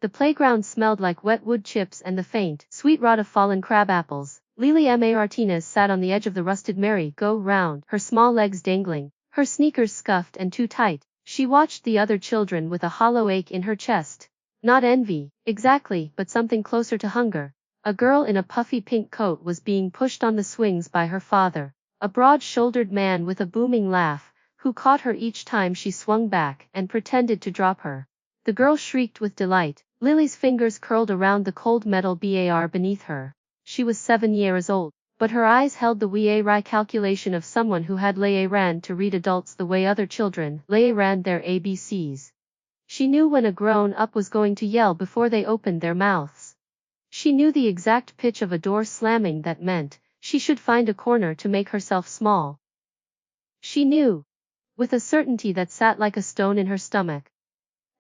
The playground smelled like wet wood chips and the faint, sweet rot of fallen crab apples. Lily Martinez sat on the edge of the rusted merry-go-round, her small legs dangling, her sneakers scuffed and too tight. She watched the other children with a hollow ache in her chest. Not envy, exactly, but something closer to hunger. A girl in a puffy pink coat was being pushed on the swings by her father, a broad-shouldered man with a booming laugh, who caught her each time she swung back and pretended to drop her. The girl shrieked with delight. Lily's fingers curled around the cold metal bar beneath her. She was 7 years old, but her eyes held the wee calculation of someone who had learned to read adults the way other children learned their ABCs. She knew when a grown-up was going to yell before they opened their mouths. She knew the exact pitch of a door slamming that meant she should find a corner to make herself small. She knew, with a certainty that sat like a stone in her stomach,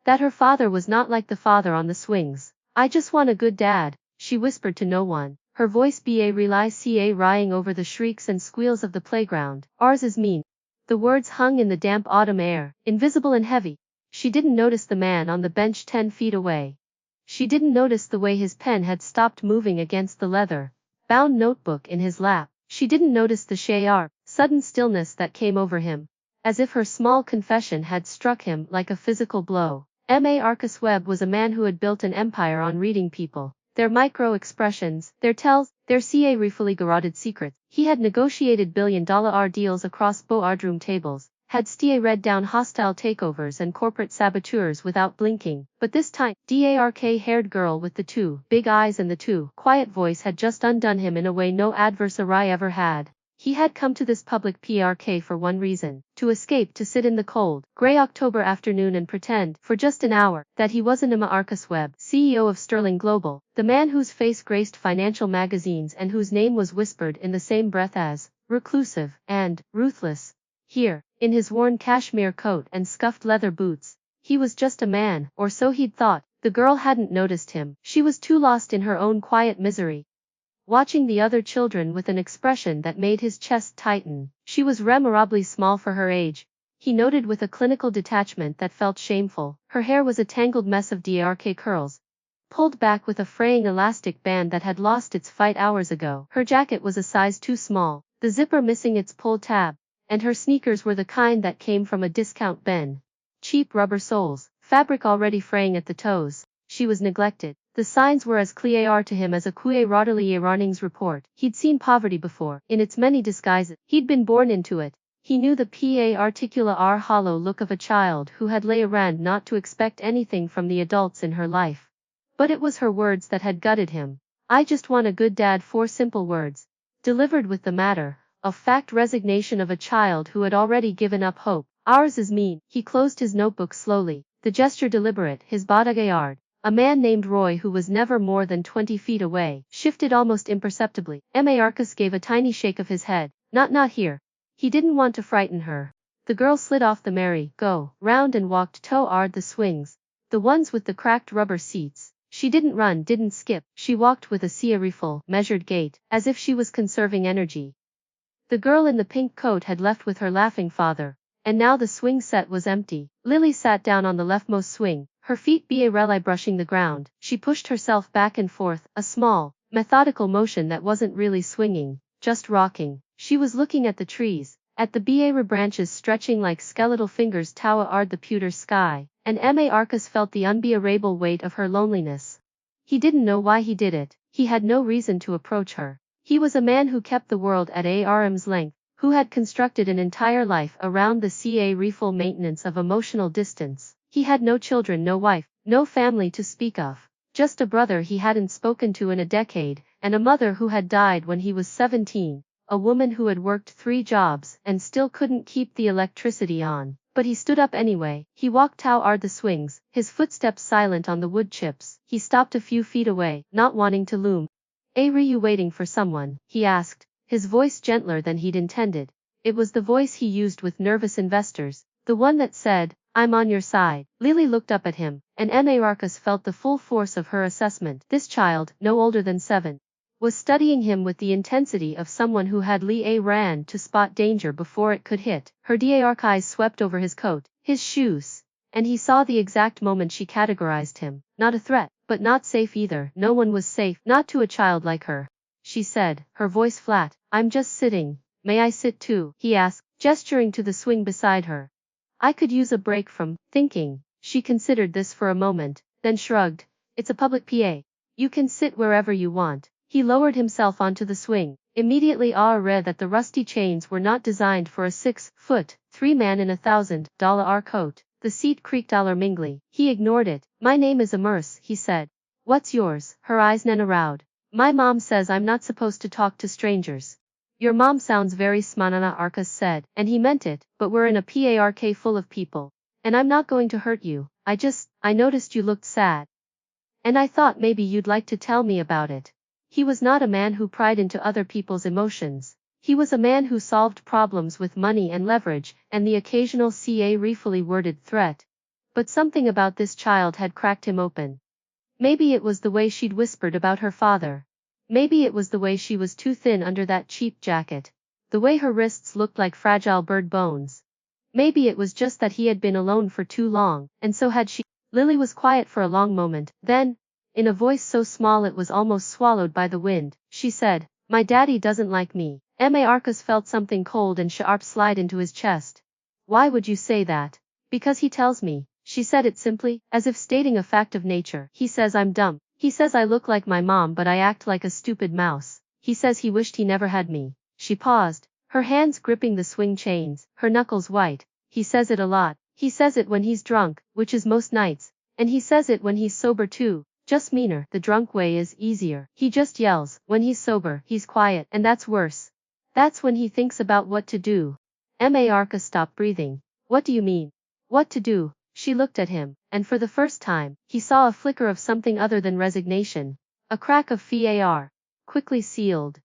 that her father was not like the father on the swings. I just want a good dad, she whispered to no one, her voice rying over the shrieks and squeals of the playground. Ours is mean. The words hung in the damp autumn air, invisible and heavy. She didn't notice the man on the bench 10 feet away. She didn't notice the way his pen had stopped moving against the leather-bound notebook in his lap. She didn't notice the sudden stillness that came over him, as if her small confession had struck him like a physical blow. Marcus Webb was a man who had built an empire on reading people, their micro-expressions, their tells, their carefully guarded secrets. He had negotiated billion-dollar deals across boardroom tables, had read down hostile takeovers and corporate saboteurs without blinking. But this time, dark-haired girl with the 2 big eyes and the 2 quiet voice had just undone him in a way no adversary ever had. He had come to this public PRK for one reason, to escape, to sit in the cold, gray October afternoon and pretend, for just an hour, that he wasn't Marcus Webb, CEO of Sterling Global, the man whose face graced financial magazines and whose name was whispered in the same breath as reclusive and ruthless. Here, in his worn cashmere coat and scuffed leather boots, he was just a man, or so he'd thought. The girl hadn't noticed him. She was too lost in her own quiet misery, watching the other children with an expression that made his chest tighten. She was remarkably small for her age, he noted with a clinical detachment that felt shameful. Her hair was a tangled mess of dark curls, pulled back with a fraying elastic band that had lost its fight hours ago. Her jacket was a size too small, the zipper missing its pull tab, and her sneakers were the kind that came from a discount bin. Cheap rubber soles, fabric already fraying at the toes. She was neglected. The signs were as clear to him as a quarterly earnings report. He'd seen poverty before, in its many disguises. He'd been born into it. He knew the particular hollow look of a child who had learned not to expect anything from the adults in her life. But it was her words that had gutted him. I just want a good dad. 4 simple words, delivered with the matter-of-fact resignation of a child who had already given up hope. Ours is mean. He closed his notebook slowly, the gesture deliberate. His bodyguard, a man named Roy who was never more than 20 feet away, shifted almost imperceptibly. Marcus gave a tiny shake of his head. Not here. He didn't want to frighten her. The girl slid off the merry-go-round and walked toward the swings, the ones with the cracked rubber seats. She didn't run, didn't skip. She walked with a careful, measured gait, as if she was conserving energy. The girl in the pink coat had left with her laughing father, and now the swing set was empty. Lily sat down on the leftmost swing, her feet brushing the ground. She pushed herself back and forth, a small, methodical motion that wasn't really swinging, just rocking. She was looking at the trees, at the branches stretching like skeletal fingers toward the pewter sky, and Marcus felt the unbearable weight of her loneliness. He didn't know why he did it. He had no reason to approach her. He was a man who kept the world at arm's length, who had constructed an entire life around the careful maintenance of emotional distance. He had no children, no wife, no family to speak of, just a brother he hadn't spoken to in a decade, and a mother who had died when he was 17, a woman who had worked 3 jobs and still couldn't keep the electricity on. But he stood up anyway. He walked toward the swings, his footsteps silent on the wood chips. He stopped a few feet away, not wanting to loom. Were you waiting for someone? He asked, his voice gentler than he'd intended. It was the voice he used with nervous investors, the one that said, I'm on your side. Lily looked up at him, and Marcus felt the full force of her assessment. This child, no older than 7, was studying him with the intensity of someone who had ran to spot danger before it could hit. Her dark eyes swept over his coat, his shoes, And he saw the exact moment she categorized him. Not a threat, but not safe either. No one was safe, not to a child like her. She said, her voice flat, I'm just sitting. May I sit too? He asked, gesturing to the swing beside her. I could use a break from thinking. She considered this for a moment, then shrugged. It's a public PA. You can sit wherever you want. He lowered himself onto the swing, immediately aware that the rusty chains were not designed for a 6-foot, 3-man in $1,000 coat. The seat creaked alarmingly. He ignored it. My name is Amers, he said. What's yours? Her eyes narrowed. My mom says I'm not supposed to talk to strangers. Your mom sounds very smanana, Arcus said, and he meant it, but we're in a park full of people. And I'm not going to hurt you. I noticed you looked sad. And I thought maybe you'd like to tell me about it. He was not a man who pried into other people's emotions. He was a man who solved problems with money and leverage, and the occasional ruefully worded threat. But something about this child had cracked him open. Maybe it was the way she'd whispered about her father. Maybe it was the way she was too thin under that cheap jacket. The way her wrists looked like fragile bird bones. Maybe it was just that he had been alone for too long, and so had she. Lily was quiet for a long moment, then, in a voice so small it was almost swallowed by the wind, she said, My daddy doesn't like me. Arcus felt something cold and sharp slide into his chest. Why would you say that? Because he tells me. She said it simply, as if stating a fact of nature. He says I'm dumb. He says I look like my mom but I act like a stupid mouse. He says he wished he never had me. She paused, her hands gripping the swing chains, her knuckles white. He says it a lot. He says it when he's drunk, which is most nights. And he says it when he's sober too. Just meaner. The drunk way is easier. He just yells. When he's sober, he's quiet, and that's worse. That's when he thinks about what to do. Arcus stopped breathing. What do you mean? What to do? She looked at him, and for the first time, he saw a flicker of something other than resignation. A crack of FAR. Quickly sealed.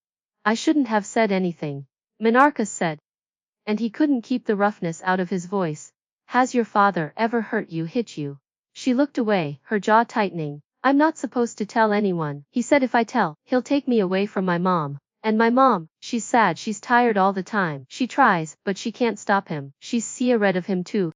I shouldn't have said anything. Menarcus said. And he couldn't keep the roughness out of his voice. Has your father ever hurt you, hit you? She looked away, her jaw tightening. I'm not supposed to tell anyone. He said if I tell, he'll take me away from my mom. And my mom, she's sad, she's tired all the time. She tries, but she can't stop him. She's red of him too.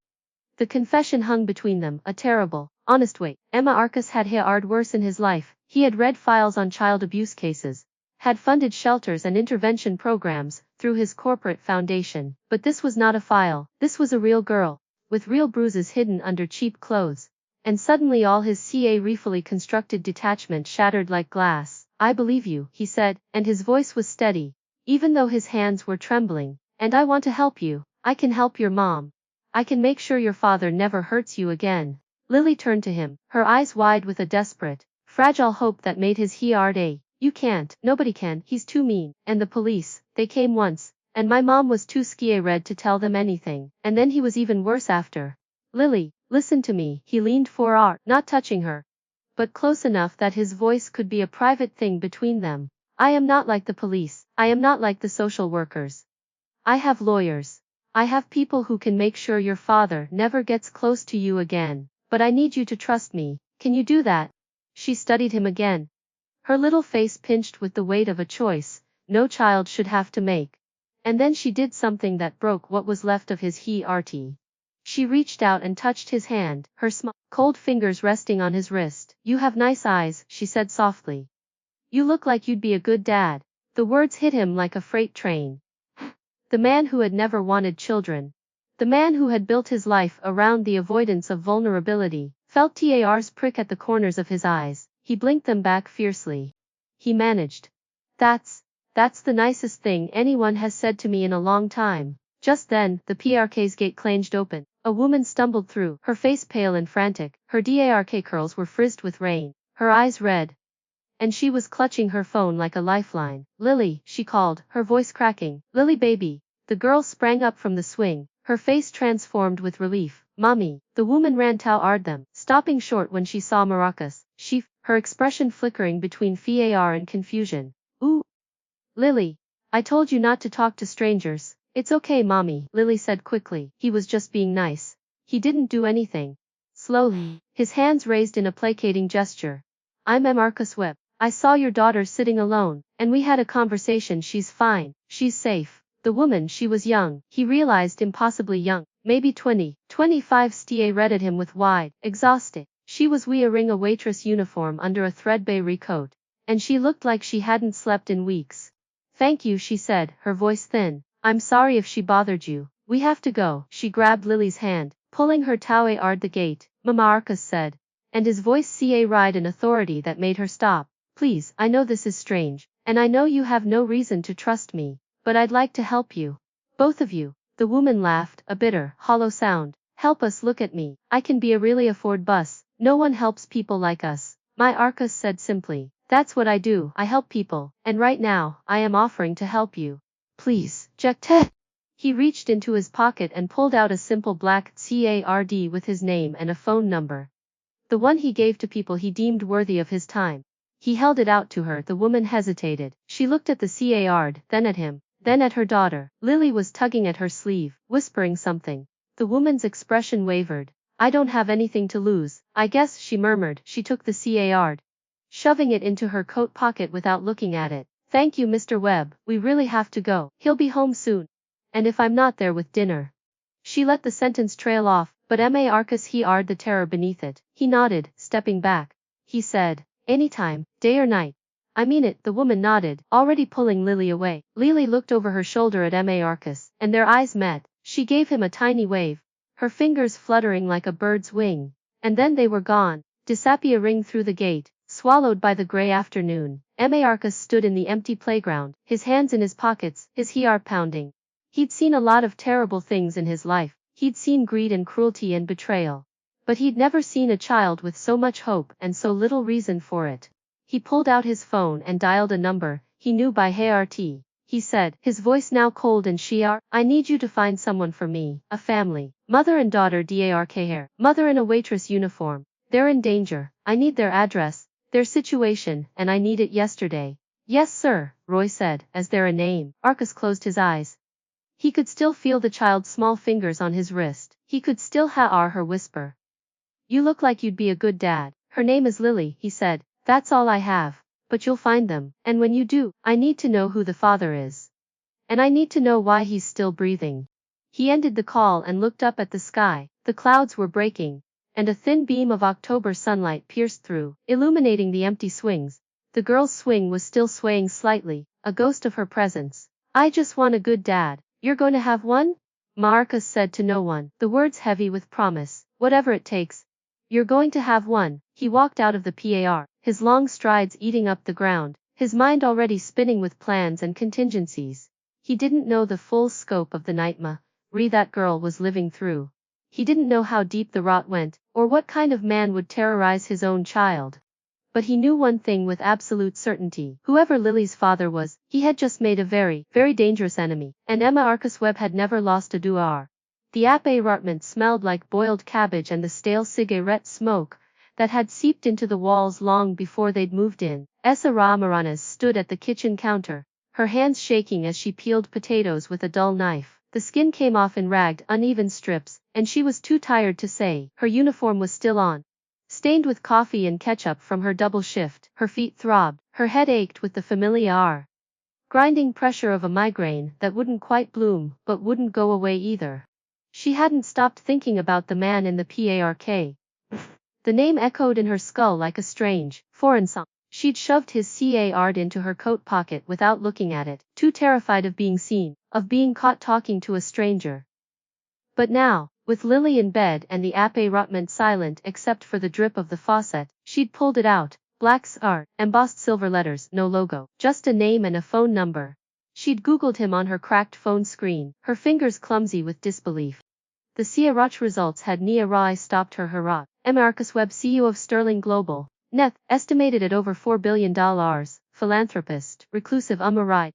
The confession hung between them, a terrible, honest weight. Arcus had hard worse in his life. He had read files on child abuse cases, had funded shelters and intervention programs through his corporate foundation. But this was not a file. This was a real girl, with real bruises hidden under cheap clothes. And suddenly all his ruefully constructed detachment shattered like glass. I believe you, he said, and his voice was steady, even though his hands were trembling. And I want to help you. I can help your mom. I can make sure your father never hurts you again. Lily turned to him, her eyes wide with a desperate, fragile hope that made his heart ache. You can't, nobody can, he's too mean. And the police, they came once, and my mom was too scared to tell them anything. And then he was even worse after. Lily, listen to me. He leaned forward, not touching her, but close enough that his voice could be a private thing between them. I am not like the police. I am not like the social workers. I have lawyers. I have people who can make sure your father never gets close to you again. But I need you to trust me. Can you do that? She studied him again. Her little face pinched with the weight of a choice no child should have to make. And then she did something that broke what was left of his heart. She reached out and touched his hand, her small, cold fingers resting on his wrist. You have nice eyes, she said softly. You look like you'd be a good dad. The words hit him like a freight train. The man who had never wanted children, the man who had built his life around the avoidance of vulnerability, felt Tar's prick at the corners of his eyes. He blinked them back fiercely. He managed. That's the nicest thing anyone has said to me in a long time. Just then, the PRK's gate clanged open. A woman stumbled through, her face pale and frantic. Her dark curls were frizzed with rain, her eyes red. And she was clutching her phone like a lifeline. Lily, she called, her voice cracking. Lily baby. The girl sprang up from the swing, her face transformed with relief. Mommy. The woman ran toward them, stopping short when she saw Maracas. Her expression flickering between FAR and confusion. Ooh. Lily. I told you not to talk to strangers. It's okay, Mommy, Lily said quickly. He was just being nice. He didn't do anything. Slowly, his hands raised in a placating gesture. I'm Marcus Webb. I saw your daughter sitting alone, and we had a conversation. She's fine. She's safe. The woman, she was young. He realized impossibly young. maybe 20, 25. Stie read at him with wide, exhausted. She was wearing a waitress uniform under a threadbare coat, and she looked like she hadn't slept in weeks. Thank you, she said, her voice thin. I'm sorry if she bothered you. We have to go. She grabbed Lily's hand, pulling her toward the gate. Mama, Arcus said, and his voice carried an authority that made her stop. Please, I know this is strange, and I know you have no reason to trust me, but I'd like to help you. Both of you. The woman laughed, a bitter, hollow sound. Help us. Look at me. I can be a really afford bus. No one helps people like us. My Arcus said simply. That's what I do. I help people, and right now, I am offering to help you. Please, Jekte. He reached into his pocket and pulled out a simple black card with his name and a phone number. The one he gave to people he deemed worthy of his time. He held it out to her. The woman hesitated. She looked at the card, then at him, then at her daughter. Lily was tugging at her sleeve, whispering something. The woman's expression wavered. I don't have anything to lose, I guess, she murmured. She took the card, shoving it into her coat pocket without looking at it. Thank you, Mr. Webb, we really have to go. He'll be home soon. And if I'm not there with dinner. She let the sentence trail off, but Ma Arcus heard the terror beneath it. He nodded, stepping back. He said, anytime, day or night. I mean it. The woman nodded, already pulling Lily away. Lily looked over her shoulder at Ma Arcus, and their eyes met. She gave him a tiny wave, her fingers fluttering like a bird's wing. And then they were gone, disappearing through the gate, swallowed by the gray afternoon. Ma Arcus stood in the empty playground, his hands in his pockets, his heart pounding. He'd seen a lot of terrible things in his life. He'd seen greed and cruelty and betrayal. But he'd never seen a child with so much hope and so little reason for it. He pulled out his phone and dialed a number he knew by heart. He said, his voice now cold and sheer, I need you to find someone for me, a family, mother and daughter dark. Mother in a waitress uniform. They're in danger. I need their address, their situation, and I need it yesterday. Yes, sir, Roy said. Is there a name? Arcus closed his eyes. He could still feel the child's small fingers on his wrist. He could still hear her whisper. You look like you'd be a good dad. Her name is Lily, he said. That's all I have. But you'll find them. And when you do, I need to know who the father is. And I need to know why he's still breathing. He ended the call and looked up at the sky. The clouds were breaking, and a thin beam of October sunlight pierced through, illuminating the empty swings. The girl's swing was still swaying slightly, a ghost of her presence. I just want a good dad. You're going to have one? Marcus said to no one, the words heavy with promise. Whatever it takes. You're going to have one. He walked out of the PAR, his long strides eating up the ground, his mind already spinning with plans and contingencies. He didn't know the full scope of the nightmare that girl was living through. He didn't know how deep the rot went, or what kind of man would terrorize his own child. But he knew one thing with absolute certainty. Whoever Lily's father was, he had just made a very, very dangerous enemy, and Ma Arcus Webb had never lost a duar. The apartment smelled like boiled cabbage and the stale cigarette smoke that had seeped into the walls long before they'd moved in. Martinez stood at the kitchen counter, her hands shaking as she peeled potatoes with a dull knife. The skin came off in ragged, uneven strips, and she was too tired to say. Her uniform was still on, stained with coffee and ketchup from her double shift. Her feet throbbed, her head ached with the familiar grinding pressure of a migraine that wouldn't quite bloom, but wouldn't go away either. She hadn't stopped thinking about the man in the park. The name echoed in her skull like a strange, foreign song. She'd shoved his card into her coat pocket without looking at it, too terrified of being seen, of being caught talking to a stranger. But now, with Lily in bed and the apartment silent except for the drip of the faucet, she'd pulled it out. Black art, embossed silver letters, no logo, just a name and a phone number. She'd Googled him on her cracked phone screen, her fingers clumsy with disbelief. The CRH results had nearly stopped her hurrah. Marcus Webb, CEO of Sterling Global, net, estimated at over $4 billion, philanthropist, reclusive right.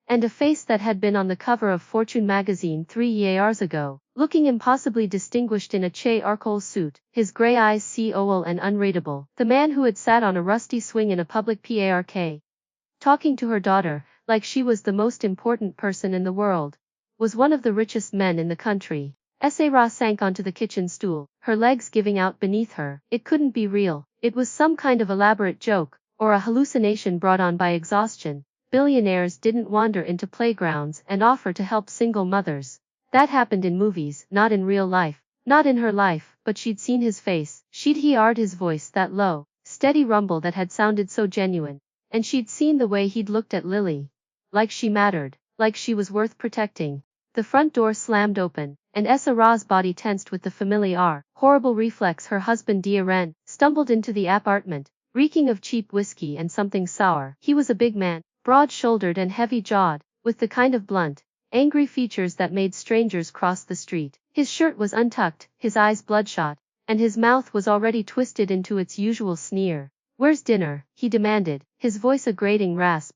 And a face that had been on the cover of Fortune magazine 3 years ago, looking impossibly distinguished in a charcoal suit, his gray eyes cool and unreadable. The man who had sat on a rusty swing in a public park, talking to her daughter, like she was the most important person in the world, was one of the richest men in the country. Sarah sank onto the kitchen stool, her legs giving out beneath her. It couldn't be real. It was some kind of elaborate joke, or a hallucination brought on by exhaustion. Billionaires didn't wander into playgrounds and offer to help single mothers. That happened in movies, not in real life. Not in her life, but she'd seen his face. She'd heard his voice, that low, steady rumble that had sounded so genuine. And she'd seen the way he'd looked at Lily. Like she mattered, like she was worth protecting. The front door slammed open, and Sarah's body tensed with the familiar, horrible reflex. Her husband Diaren stumbled into the apartment, reeking of cheap whiskey and something sour. He was a big man, broad-shouldered and heavy-jawed, with the kind of blunt, angry features that made strangers cross the street. His shirt was untucked, his eyes bloodshot, and his mouth was already twisted into its usual sneer. "Where's dinner?" he demanded, his voice a grating rasp.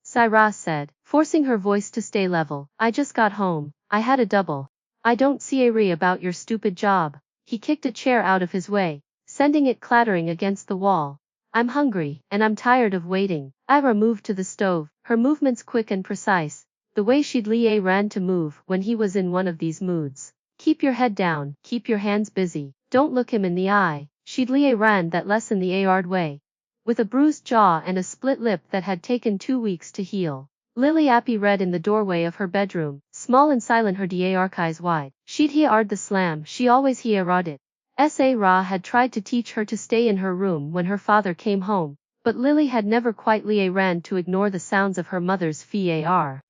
Sarah said, forcing her voice to stay level. "I just got home. I had a double. I don't see about your stupid job." He kicked a chair out of his way, sending it clattering against the wall. "I'm hungry, and I'm tired of waiting." Ira moved to the stove, her movements quick and precise, the way she'd ran to move when he was in one of these moods. "Keep your head down, keep your hands busy, don't look him in the eye." She'd ran that less in the hard way, with a bruised jaw and a split lip that had taken 2 weeks to heal. Lily Appy read in the doorway of her bedroom, small and silent, her eyes wide. She'd heard the slam, she always heard it. Sarah had tried to teach her to stay in her room when her father came home, but Lily had never quite ran to ignore the sounds of her mother's far.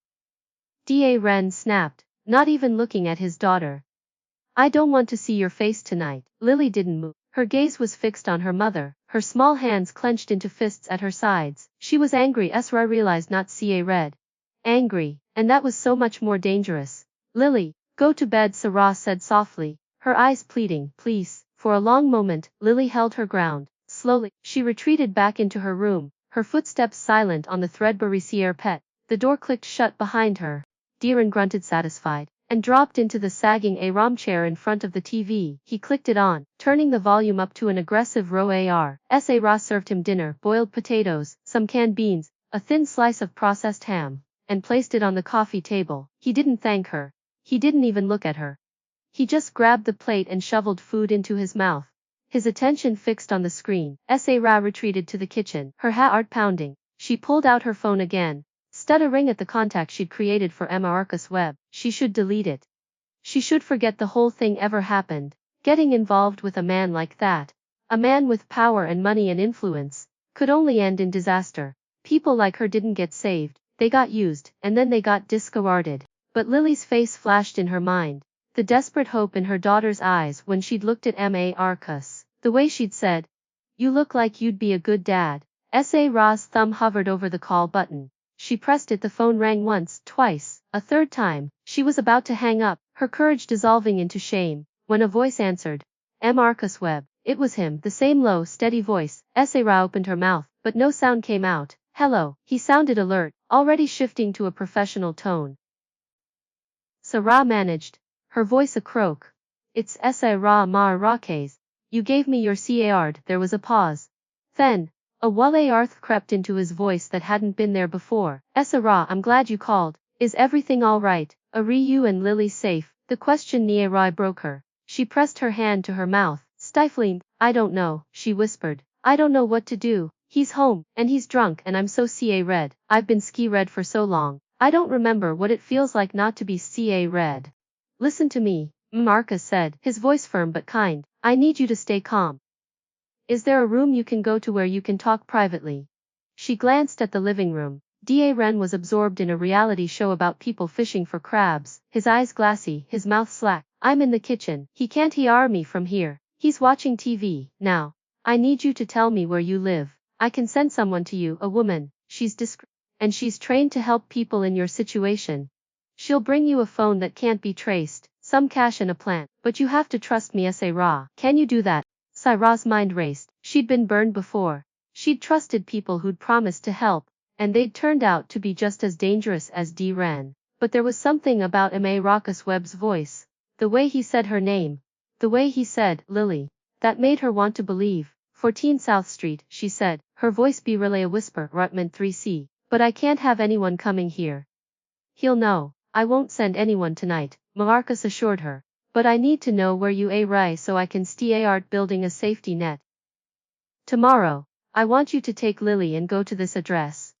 Diaren snapped, not even looking at his daughter. "I don't want to see your face tonight." Lily didn't move. Her gaze was fixed on her mother, her small hands clenched into fists at her sides. She was angry. Sarah realized, not red. Angry, and that was so much more dangerous. "Lily, go to bed," Sarah said softly, her eyes pleading. "Please." For a long moment, Lily held her ground. Slowly, she retreated back into her room, her footsteps silent on the threadbare pet. The door clicked shut behind her. Diaren grunted satisfied, and dropped into the sagging armchair in front of the TV. He clicked it on, turning the volume up to an aggressive row ar. Sarah served him dinner, boiled potatoes, some canned beans, a thin slice of processed ham, and placed it on the coffee table. He didn't thank her. He didn't even look at her. He just grabbed the plate and shoveled food into his mouth. His attention fixed on the screen. Sarah retreated to the kitchen, her heart pounding. She pulled out her phone again. Stud a ring at the contact she'd created for Marcus Webb. She should delete it. She should forget the whole thing ever happened. Getting involved with a man like that, a man with power and money and influence, could only end in disaster. People like her didn't get saved, they got used, and then they got discarded. But Lily's face flashed in her mind, the desperate hope in her daughter's eyes when she'd looked at Marcus, the way she'd said, "You look like you'd be a good dad." Sarah's thumb hovered over the call button. She pressed it. The phone rang once, twice, a third time. She was about to hang up, her courage dissolving into shame, when a voice answered. Marcus Webb. It was him, the same low, steady voice. Sarah opened her mouth, but no sound came out. "Hello." He sounded alert, already shifting to a professional tone. Sarah managed, her voice a croak. "It's Sarah Marquez. You gave me your card." There was a pause. Then, a wale arth crept into his voice that hadn't been there before. "Sarah, I'm glad you called. Is everything all right? Are you and Lily safe?" The question nearby broke her. She pressed her hand to her mouth, stifling. "I don't know," she whispered. "I don't know what to do. He's home, and he's drunk, and I'm so red. I've been red for so long. I don't remember what it feels like not to be red." "Listen to me," Marcus said, his voice firm but kind. "I need you to stay calm. Is there a room you can go to where you can talk privately?" She glanced at the living room. Diaren was absorbed in a reality show about people fishing for crabs, his eyes glassy, his mouth slack. "I'm in the kitchen. He can't hear me from here. He's watching TV. Now, I need you to tell me where you live. I can send someone to you, a woman. She's discreet, and she's trained to help people in your situation. She'll bring you a phone that can't be traced, some cash and a plant, but you have to trust me. Sarah, can you do that?" Sarah's mind raced. She'd been burned before. She'd trusted people who'd promised to help, and they'd turned out to be just as dangerous as Diaren. But there was something about Marcus Webb's voice, the way he said her name, the way he said, "Lily," that made her want to believe. 14 South Street, she said, her voice be relay a whisper. "Rutman 3C. But I can't have anyone coming here. He'll know." "I won't send anyone tonight," Marcus assured her. "But I need to know where you are so I can start building a safety net. Tomorrow, I want you to take Lily and go to this address."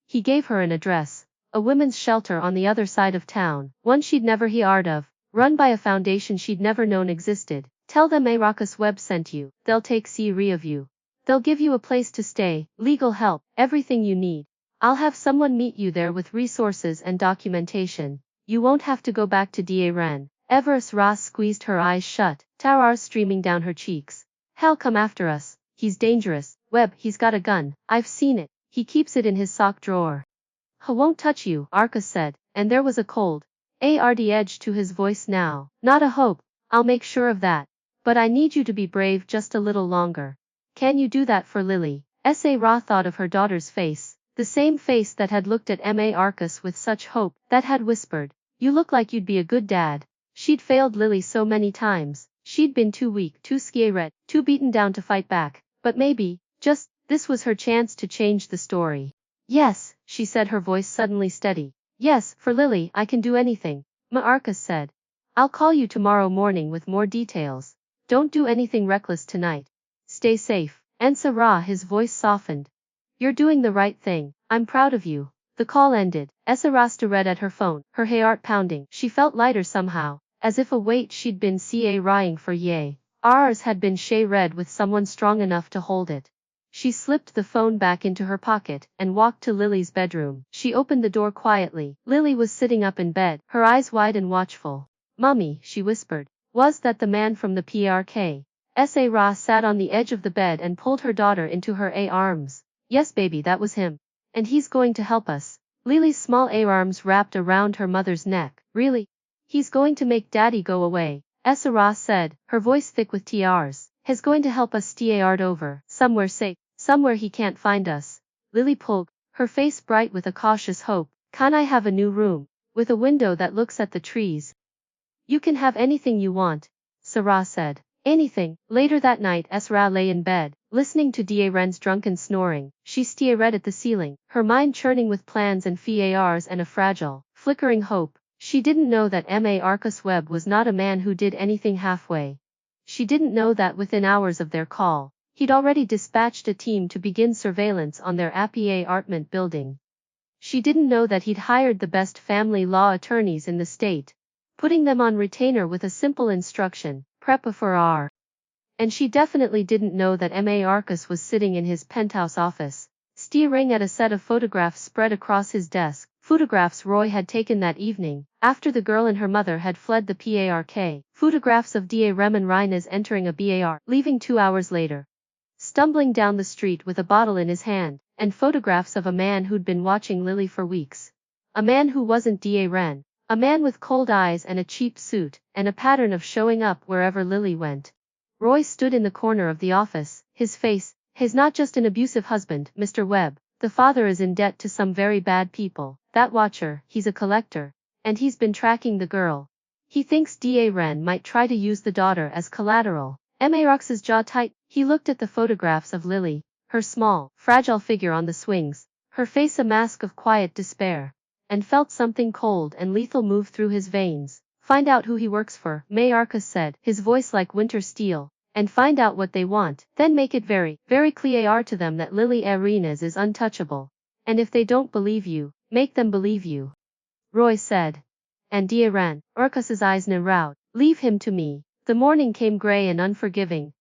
He gave her an address, a women's shelter on the other side of town, one she'd never heard of, run by a foundation she'd never known existed. Tell them Aracus Webb sent you, they'll take care of you. They'll give you a place to stay, legal help, everything you need. I'll have someone meet you there with resources and documentation. You won't have to go back to Dangling. Everest Ross squeezed her eyes shut, tears streaming down her cheeks. Hell, come after us. He's dangerous. Webb, he's got a gun. I've seen it. He keeps it in his sock drawer. He won't touch you, Arcus said, and there was a cold, ard edge to his voice now. Not a hope. I'll make sure of that. But I need you to be brave just a little longer. Can you do that for Lily? Ra thought of her daughter's face. The same face that had looked at Arcus with such hope, that had whispered, "You look like you'd be a good dad." She'd failed Lily so many times. She'd been too weak, too scared, too beaten down to fight back. But maybe, just, this was her chance to change the story. Yes, she said, her voice suddenly steady. Yes, for Lily, I can do anything. Arcus said. I'll call you tomorrow morning with more details. Don't do anything reckless tonight. Stay safe. Ra, his voice softened. You're doing the right thing. I'm proud of you. The call ended. Ra stared at her phone, her heart pounding. She felt lighter somehow, as if a weight she'd been carrying for years had been shared with someone strong enough to hold it. She slipped the phone back into her pocket and walked to Lily's bedroom. She opened the door quietly. Lily was sitting up in bed, her eyes wide and watchful. Mummy, she whispered. Was that the man from the PRK? Ra sat on the edge of the bed and pulled her daughter into her arms. Yes, baby, that was him. And he's going to help us. Lily's small arms wrapped around her mother's neck. Really? He's going to make Daddy go away, Ra said, her voice thick with tears. He's going to help us start over, somewhere safe, somewhere he can't find us. Lily pulled, her face bright with a cautious hope. Can I have a new room, with a window that looks at the trees? You can have anything you want, Sarah said. Anything. Later that night, Esra lay in bed, listening to Daren's drunken snoring. She stared at the ceiling, her mind churning with plans and fars and a fragile, flickering hope. She didn't know that Arcus Webb was not a man who did anything halfway. She didn't know that within hours of their call, he'd already dispatched a team to begin surveillance on their apartment building. She didn't know that he'd hired the best family law attorneys in the state, putting them on retainer with a simple instruction, prep for R. And she definitely didn't know that Arcus was sitting in his penthouse office, staring at a set of photographs spread across his desk, photographs Roy had taken that evening, after the girl and her mother had fled the PARK, photographs of Darem and Rhinez entering a bar, leaving 2 hours later, stumbling down the street with a bottle in his hand, and photographs of a man who'd been watching Lily for weeks. A man who wasn't Daren. A man with cold eyes and a cheap suit, and a pattern of showing up wherever Lily went. Roy stood in the corner of the office, his face, he's not just an abusive husband, Mr. Webb, the father is in debt to some very bad people, that watcher, he's a collector, and he's been tracking the girl. He thinks Daren might try to use the daughter as collateral. Rox's jaw tight, he looked at the photographs of Lily, her small, fragile figure on the swings, her face a mask of quiet despair, and felt something cold and lethal move through his veins. Find out who he works for, Arcus said, his voice like winter steel, and find out what they want, then make it very, very clear to them that Lily Arenas is untouchable. And if they don't believe you, make them believe you. Roy said. And Daren, Arcus's eyes narrowed, leave him to me. The morning came gray and unforgiving.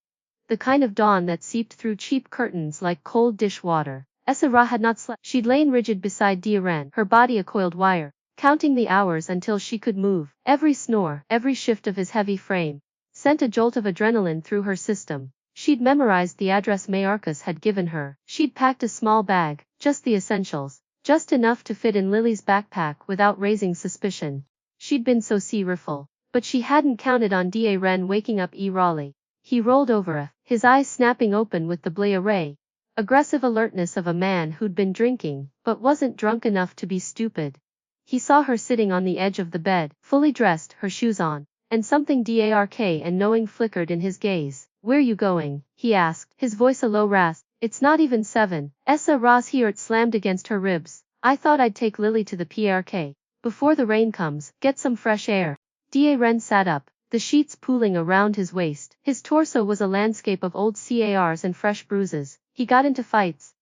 The kind of dawn that seeped through cheap curtains like cold dishwater. Esra had not slept. She'd lain rigid beside Daren, her body a coiled wire, counting the hours until she could move. Every snore, every shift of his heavy frame, sent a jolt of adrenaline through her system. She'd memorized the address Arcus had given her. She'd packed a small bag, just the essentials, just enough to fit in Lily's backpack without raising suspicion. She'd been so fearful, but she hadn't counted on Daren waking up Raleigh. He rolled over, his eyes snapping open with the blare aggressive alertness of a man who'd been drinking, but wasn't drunk enough to be stupid. He saw her sitting on the edge of the bed, fully dressed, her shoes on, and something dark and knowing flickered in his gaze. Where you going? He asked, his voice a low rasp. It's not even 7. Ra's heart slammed against her ribs. I thought I'd take Lily to the PRK. Before the rain comes, get some fresh air. Daren sat up, the sheets pooling around his waist. His torso was a landscape of old scars and fresh bruises. He got into fights.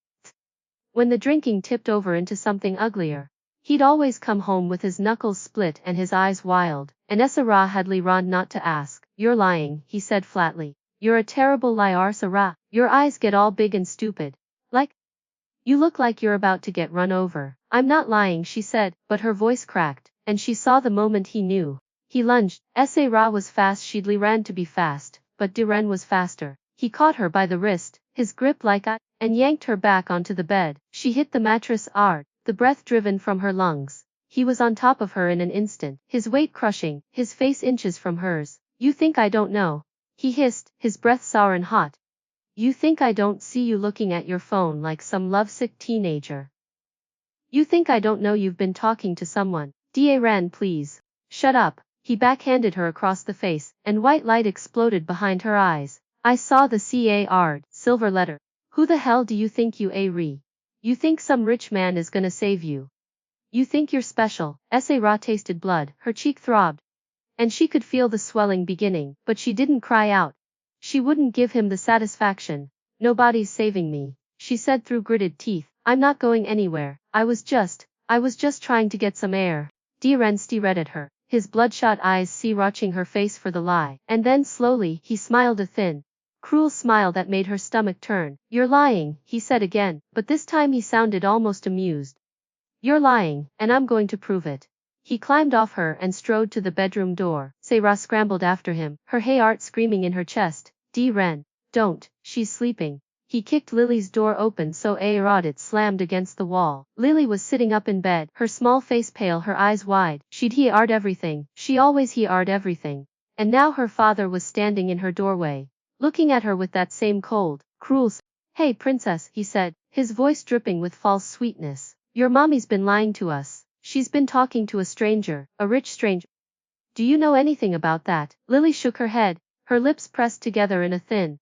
When the drinking tipped over into something uglier, he'd always come home with his knuckles split and his eyes wild. and Sarah had learned not to ask. You're lying, he said flatly. You're a terrible liar, Sarah. Your eyes get all big and stupid. Like, you look like you're about to get run over. I'm not lying, she said, but her voice cracked, and she saw the moment he knew. He lunged. Sarah was fast, she'd ran to be fast, but Diren was faster. He caught her by the wrist, his grip like a, and yanked her back onto the bed. She hit the mattress hard, the breath driven from her lungs. He was on top of her in an instant, his weight crushing, his face inches from hers. You think I don't know? He hissed, his breath sour and hot. You think I don't see you looking at your phone like some lovesick teenager? You think I don't know you've been talking to someone? Diren, please. Shut up. He backhanded her across the face, and white light exploded behind her eyes. I saw the CAR'd, silver letter. Who the hell do you think you are? You think some rich man is gonna save you? You think you're special? Sarah tasted blood, her cheek throbbed. And she could feel the swelling beginning, but she didn't cry out. She wouldn't give him the satisfaction. Nobody's saving me, she said through gritted teeth. I'm not going anywhere. I was just trying to get some air. Diren stared at her, his bloodshot eyes watching her face for the lie. And then slowly, he smiled, a thin, cruel smile that made her stomach turn. You're lying, he said again, but this time he sounded almost amused. You're lying, and I'm going to prove it. He climbed off her and strode to the bedroom door. Sarah scrambled after him, her heart screaming in her chest. Diren, don't, she's sleeping. He kicked Lily's door open so it slammed against the wall. Lily was sitting up in bed, her small face pale, her eyes wide. She'd heard everything. She always heard everything. And now her father was standing in her doorway, looking at her with that same cold, cruel Hey princess, he said, his voice dripping with false sweetness. Your mommy's been lying to us. She's been talking to a stranger, a rich stranger. Do you know anything about that? Lily shook her head, her lips pressed together in a thin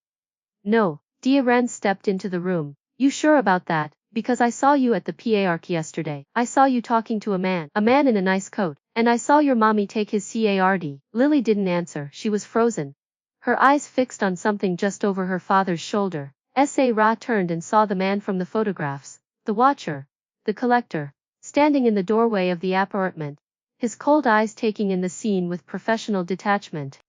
no. Diren stepped into the room. You sure about that? Because I saw you at the park yesterday. I saw you talking to a man in a nice coat, and I saw your mommy take his card. Lily didn't answer, she was frozen. Her eyes fixed on something just over her father's shoulder. Sarah turned and saw the man from the photographs, the watcher, the collector, standing in the doorway of the apartment, his cold eyes taking in the scene with professional detachment.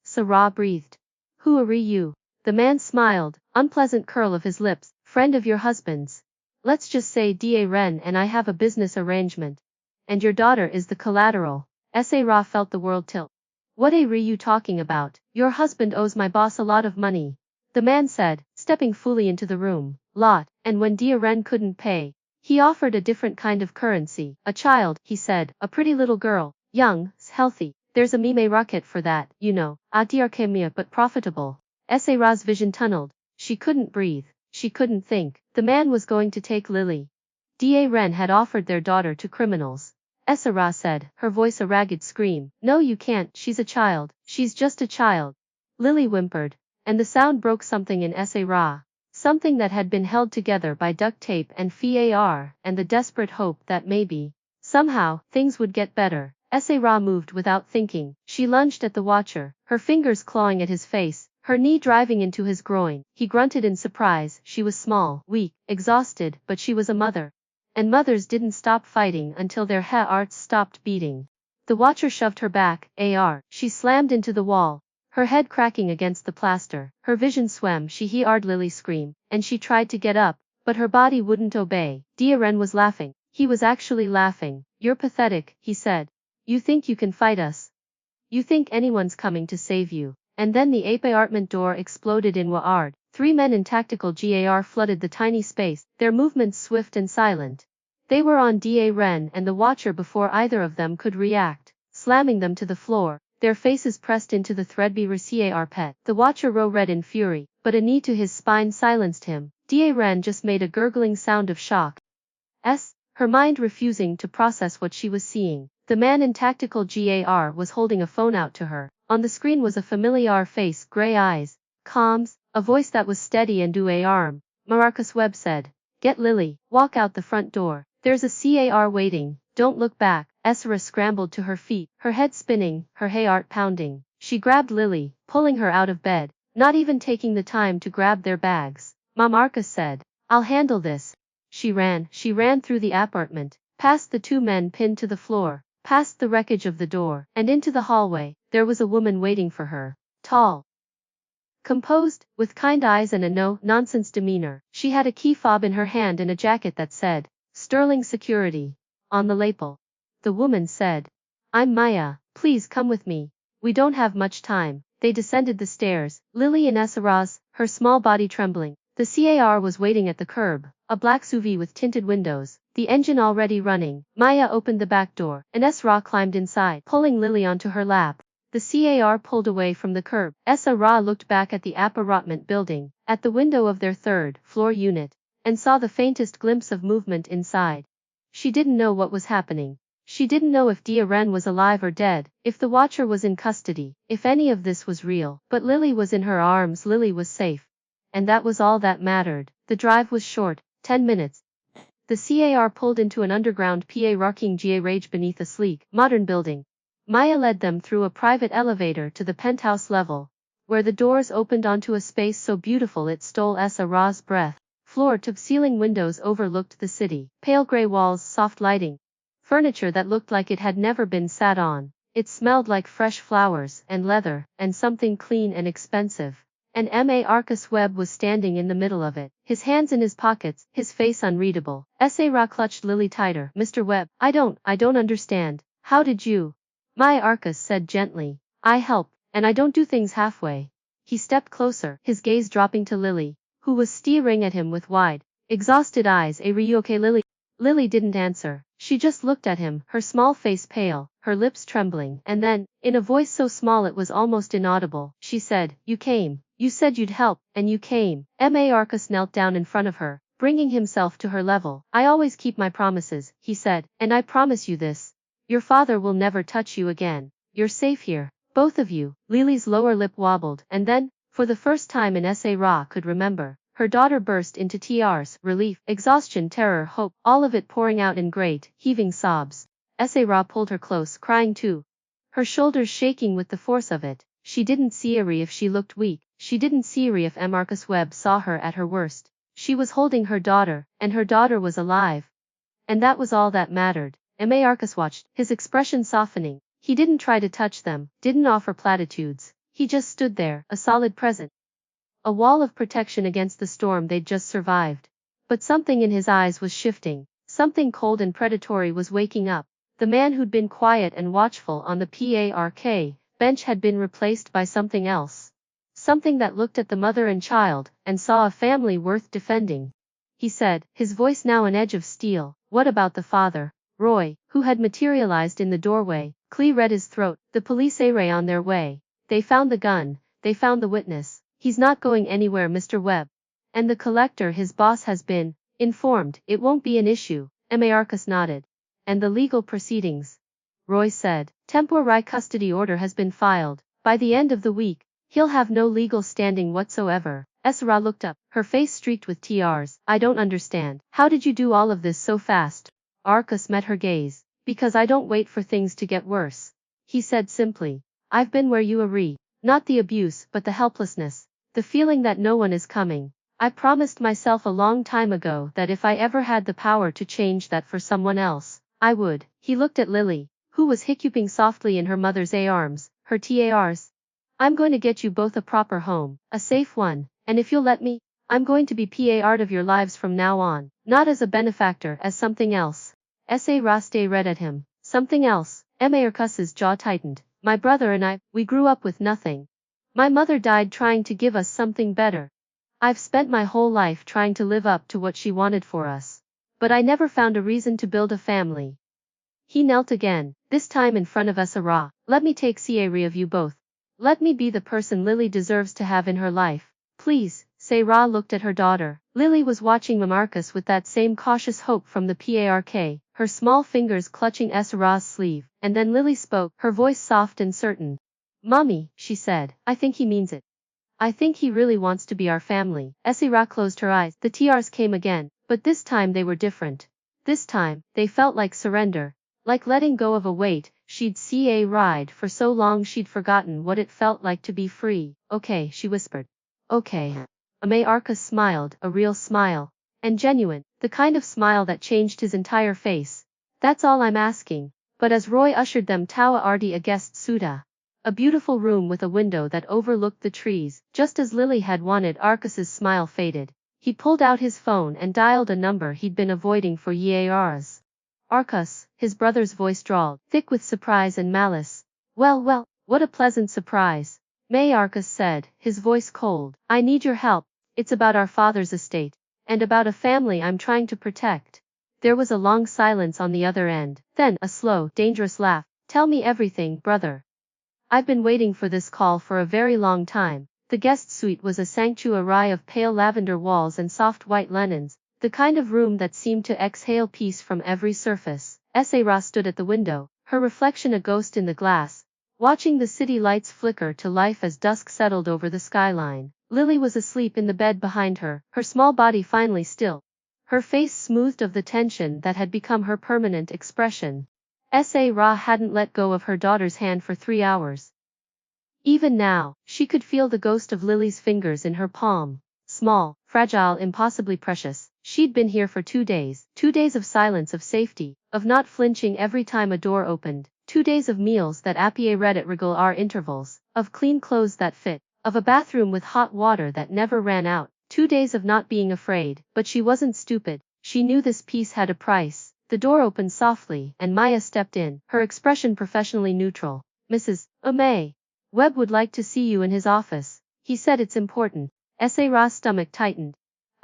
Sarah breathed. Who are you? The man smiled, unpleasant curl of his lips. Friend of your husband's. Let's just say Diren and I have a business arrangement. And your daughter is the collateral. Sarah felt the world tilt. What are you talking about? Your husband owes my boss a lot of money. The man said, stepping fully into the room. Lot, and when Diren couldn't pay, he offered a different kind of currency. A child, he said, a pretty little girl, young, healthy. There's a meme rocket for that, you know, but profitable. Sarah's vision tunneled. She couldn't breathe. She couldn't think. The man was going to take Lily. Diren had offered their daughter to criminals. Sarah said, her voice a ragged scream. No you can't, she's a child. She's just a child. Lily whimpered, and the sound broke something in Sarah. Something that had been held together by duct tape and FAR, and the desperate hope that maybe, somehow, things would get better. Sarah moved without thinking. She lunged at the watcher, her fingers clawing at his face, her knee driving into his groin. He grunted in surprise. She was small, weak, exhausted, but she was a mother. And mothers didn't stop fighting until their hearts stopped beating. The watcher shoved her back, She slammed into the wall, her head cracking against the plaster. Her vision swam. She heard Lily scream, and she tried to get up, but her body wouldn't obey. Diren was laughing. He was actually laughing. You're pathetic, he said. You think you can fight us? You think anyone's coming to save you? And then the apartment door exploded in Wa'ard. 3 men in tactical GAR flooded the tiny space, their movements swift and silent. They were on Diren and the watcher before either of them could react, slamming them to the floor, their faces pressed into the threadbare carpet. The watcher rose red in fury, but a knee to his spine silenced him. Diren just made a gurgling sound of shock. Her mind refusing to process what she was seeing. The man in tactical GAR was holding a phone out to her. On the screen was a familiar face, gray eyes, comms, a voice that was steady and arm. Marcus Webb said, "Get Lily, walk out the front door. There's a CAR waiting, don't look back." Sarah scrambled to her feet, her head spinning, her heart pounding. She grabbed Lily, pulling her out of bed, not even taking the time to grab their bags. Marcus said, "I'll handle this." She ran through the apartment, past the 2 men pinned to the floor, past the wreckage of the door, and into the hallway. There was a woman waiting for her. Tall, composed, with kind eyes and a no-nonsense demeanor. She had a key fob in her hand and a jacket that said, "Sterling Security," on the lapel. The woman said, "I'm Maya, please come with me. We don't have much time." They descended the stairs, Lily in Esra's, her small body trembling. The car was waiting at the curb, a black SUV with tinted windows, the engine already running. Maya opened the back door, and Esra climbed inside, pulling Lily onto her lap. The car pulled away from the curb. Esra looked back at the appartement building, at the window of their third-floor unit, and saw the faintest glimpse of movement inside. She didn't know what was happening. She didn't know if Dia Ren was alive or dead, if the Watcher was in custody, if any of this was real. But Lily was in her arms, Lily was safe. And that was all that mattered. The drive was short, 10 minutes. The car pulled into an underground parking garage beneath a sleek, modern building. Maya led them through a private elevator to the penthouse level, where the doors opened onto a space so beautiful it stole Esra's breath. Floor-to-ceiling windows overlooked the city, pale gray walls, soft lighting. Furniture that looked like it had never been sat on. It smelled like fresh flowers and leather and something clean and expensive. And Marcus Webb was standing in the middle of it, his hands in his pockets, his face unreadable. Esra clutched Lily tighter. "Mr. Webb, I don't understand. How did you?" Marcus said gently. "I help, and I don't do things halfway." He stepped closer, his gaze dropping to Lily, who was staring at him with wide, exhausted eyes. "Are you okay, Lily?" Lily didn't answer. She just looked at him, her small face pale, her lips trembling, and then, in a voice so small it was almost inaudible, she said, "You came. You said you'd help, and you came." Marcus knelt down in front of her, bringing himself to her level. "I always keep my promises," he said, "and I promise you this. Your father will never touch you again. You're safe here. Both of you." Lily's lower lip wobbled, and then, for the first time in Esra could remember, her daughter burst into tears, relief, exhaustion, terror, hope, all of it pouring out in great, heaving sobs. Esra pulled her close, crying too, her shoulders shaking with the force of it. She didn't see if she looked weak. She didn't see if Marcus Webb saw her at her worst. She was holding her daughter, and her daughter was alive. And that was all that mattered. Marcus watched, his expression softening. He didn't try to touch them, didn't offer platitudes. He just stood there, a solid presence. A wall of protection against the storm they'd just survived. But something in his eyes was shifting. Something cold and predatory was waking up. The man who'd been quiet and watchful on the park bench had been replaced by something else. Something that looked at the mother and child, and saw a family worth defending. He said, his voice now an edge of steel, "What about the father?" Roy, who had materialized in the doorway, Clee read his throat. "The police are on their way. They found the gun, they found the witness. He's not going anywhere, Mr. Webb. And the collector, his boss, has been informed. It won't be an issue." Marcus nodded. "And the legal proceedings?" Roy said. "Temporary custody order has been filed. By the end of the week, he'll have no legal standing whatsoever." Esra looked up, her face streaked with tears. "I don't understand. How did you do all of this so fast?" Marcus met her gaze. "Because I don't wait for things to get worse," he said simply. "I've been where you are. Not the abuse, but the helplessness. The feeling that no one is coming. I promised myself a long time ago that if I ever had the power to change that for someone else, I would." He looked at Lily, who was hiccuping softly in her mother's arms, her tears. "I'm going to get you both a proper home, a safe one, and if you'll let me, I'm going to be part of your lives from now on, not as a benefactor, as something else." Esra read at him. "Something else?" Marcus's jaw tightened. "My brother and I, we grew up with nothing. My mother died trying to give us something better. I've spent my whole life trying to live up to what she wanted for us. But I never found a reason to build a family." He knelt again, this time in front of Esra. "Let me take care of you both. Let me be the person Lily deserves to have in her life. Please." Sarah looked at her daughter. Lily was watching Marcus with that same cautious hope from the park, her small fingers clutching Esra's sleeve, and then Lily spoke, her voice soft and certain. "Mommy," she said, "I think he means it. I think he really wants to be our family." Esra closed her eyes. The tears came again, but this time they were different. This time, they felt like surrender, like letting go of a weight she'd carried for so long she'd forgotten what it felt like to be free. "Okay," she whispered. "Okay." Marcus smiled, a real smile, and genuine, the kind of smile that changed his entire face. "That's all I'm asking. But as Roy ushered them Tawa Ardi a guest Suda. A beautiful room with a window that overlooked the trees, just as Lily had wanted. Arcus's smile faded. He pulled out his phone and dialed a number he'd been avoiding for years. Arcus, his brother's voice drawled, thick with surprise and malice. Well, what a pleasant surprise. May, Arcus said, his voice cold. I need your help. It's about our father's estate. And about a family I'm trying to protect. There was a long silence on the other end, then a slow, dangerous laugh. Tell me everything, brother. I've been waiting for this call for a very long time. The guest suite was a sanctuary of pale lavender walls and soft white linens, the kind of room that seemed to exhale peace from every surface. Sarah stood at the window, her reflection a ghost in the glass, watching the city lights flicker to life as dusk settled over the skyline. Lily was asleep in the bed behind her, her small body finally still, her face smoothed of the tension that had become her permanent expression. Sarah hadn't let go of her daughter's hand for 3 hours. Even now, she could feel the ghost of Lily's fingers in her palm. Small, fragile, impossibly precious. She'd been here for 2 days. 2 days of silence, of safety, of not flinching every time a door opened. 2 days of meals that Appie read at regular intervals, of clean clothes that fit, of a bathroom with hot water that never ran out. 2 days of not being afraid, but she wasn't stupid. She knew this peace had a price. The door opened softly, and Maya stepped in, her expression professionally neutral. Mrs. May. Webb would like to see you in his office. He said it's important. Sarah's stomach tightened.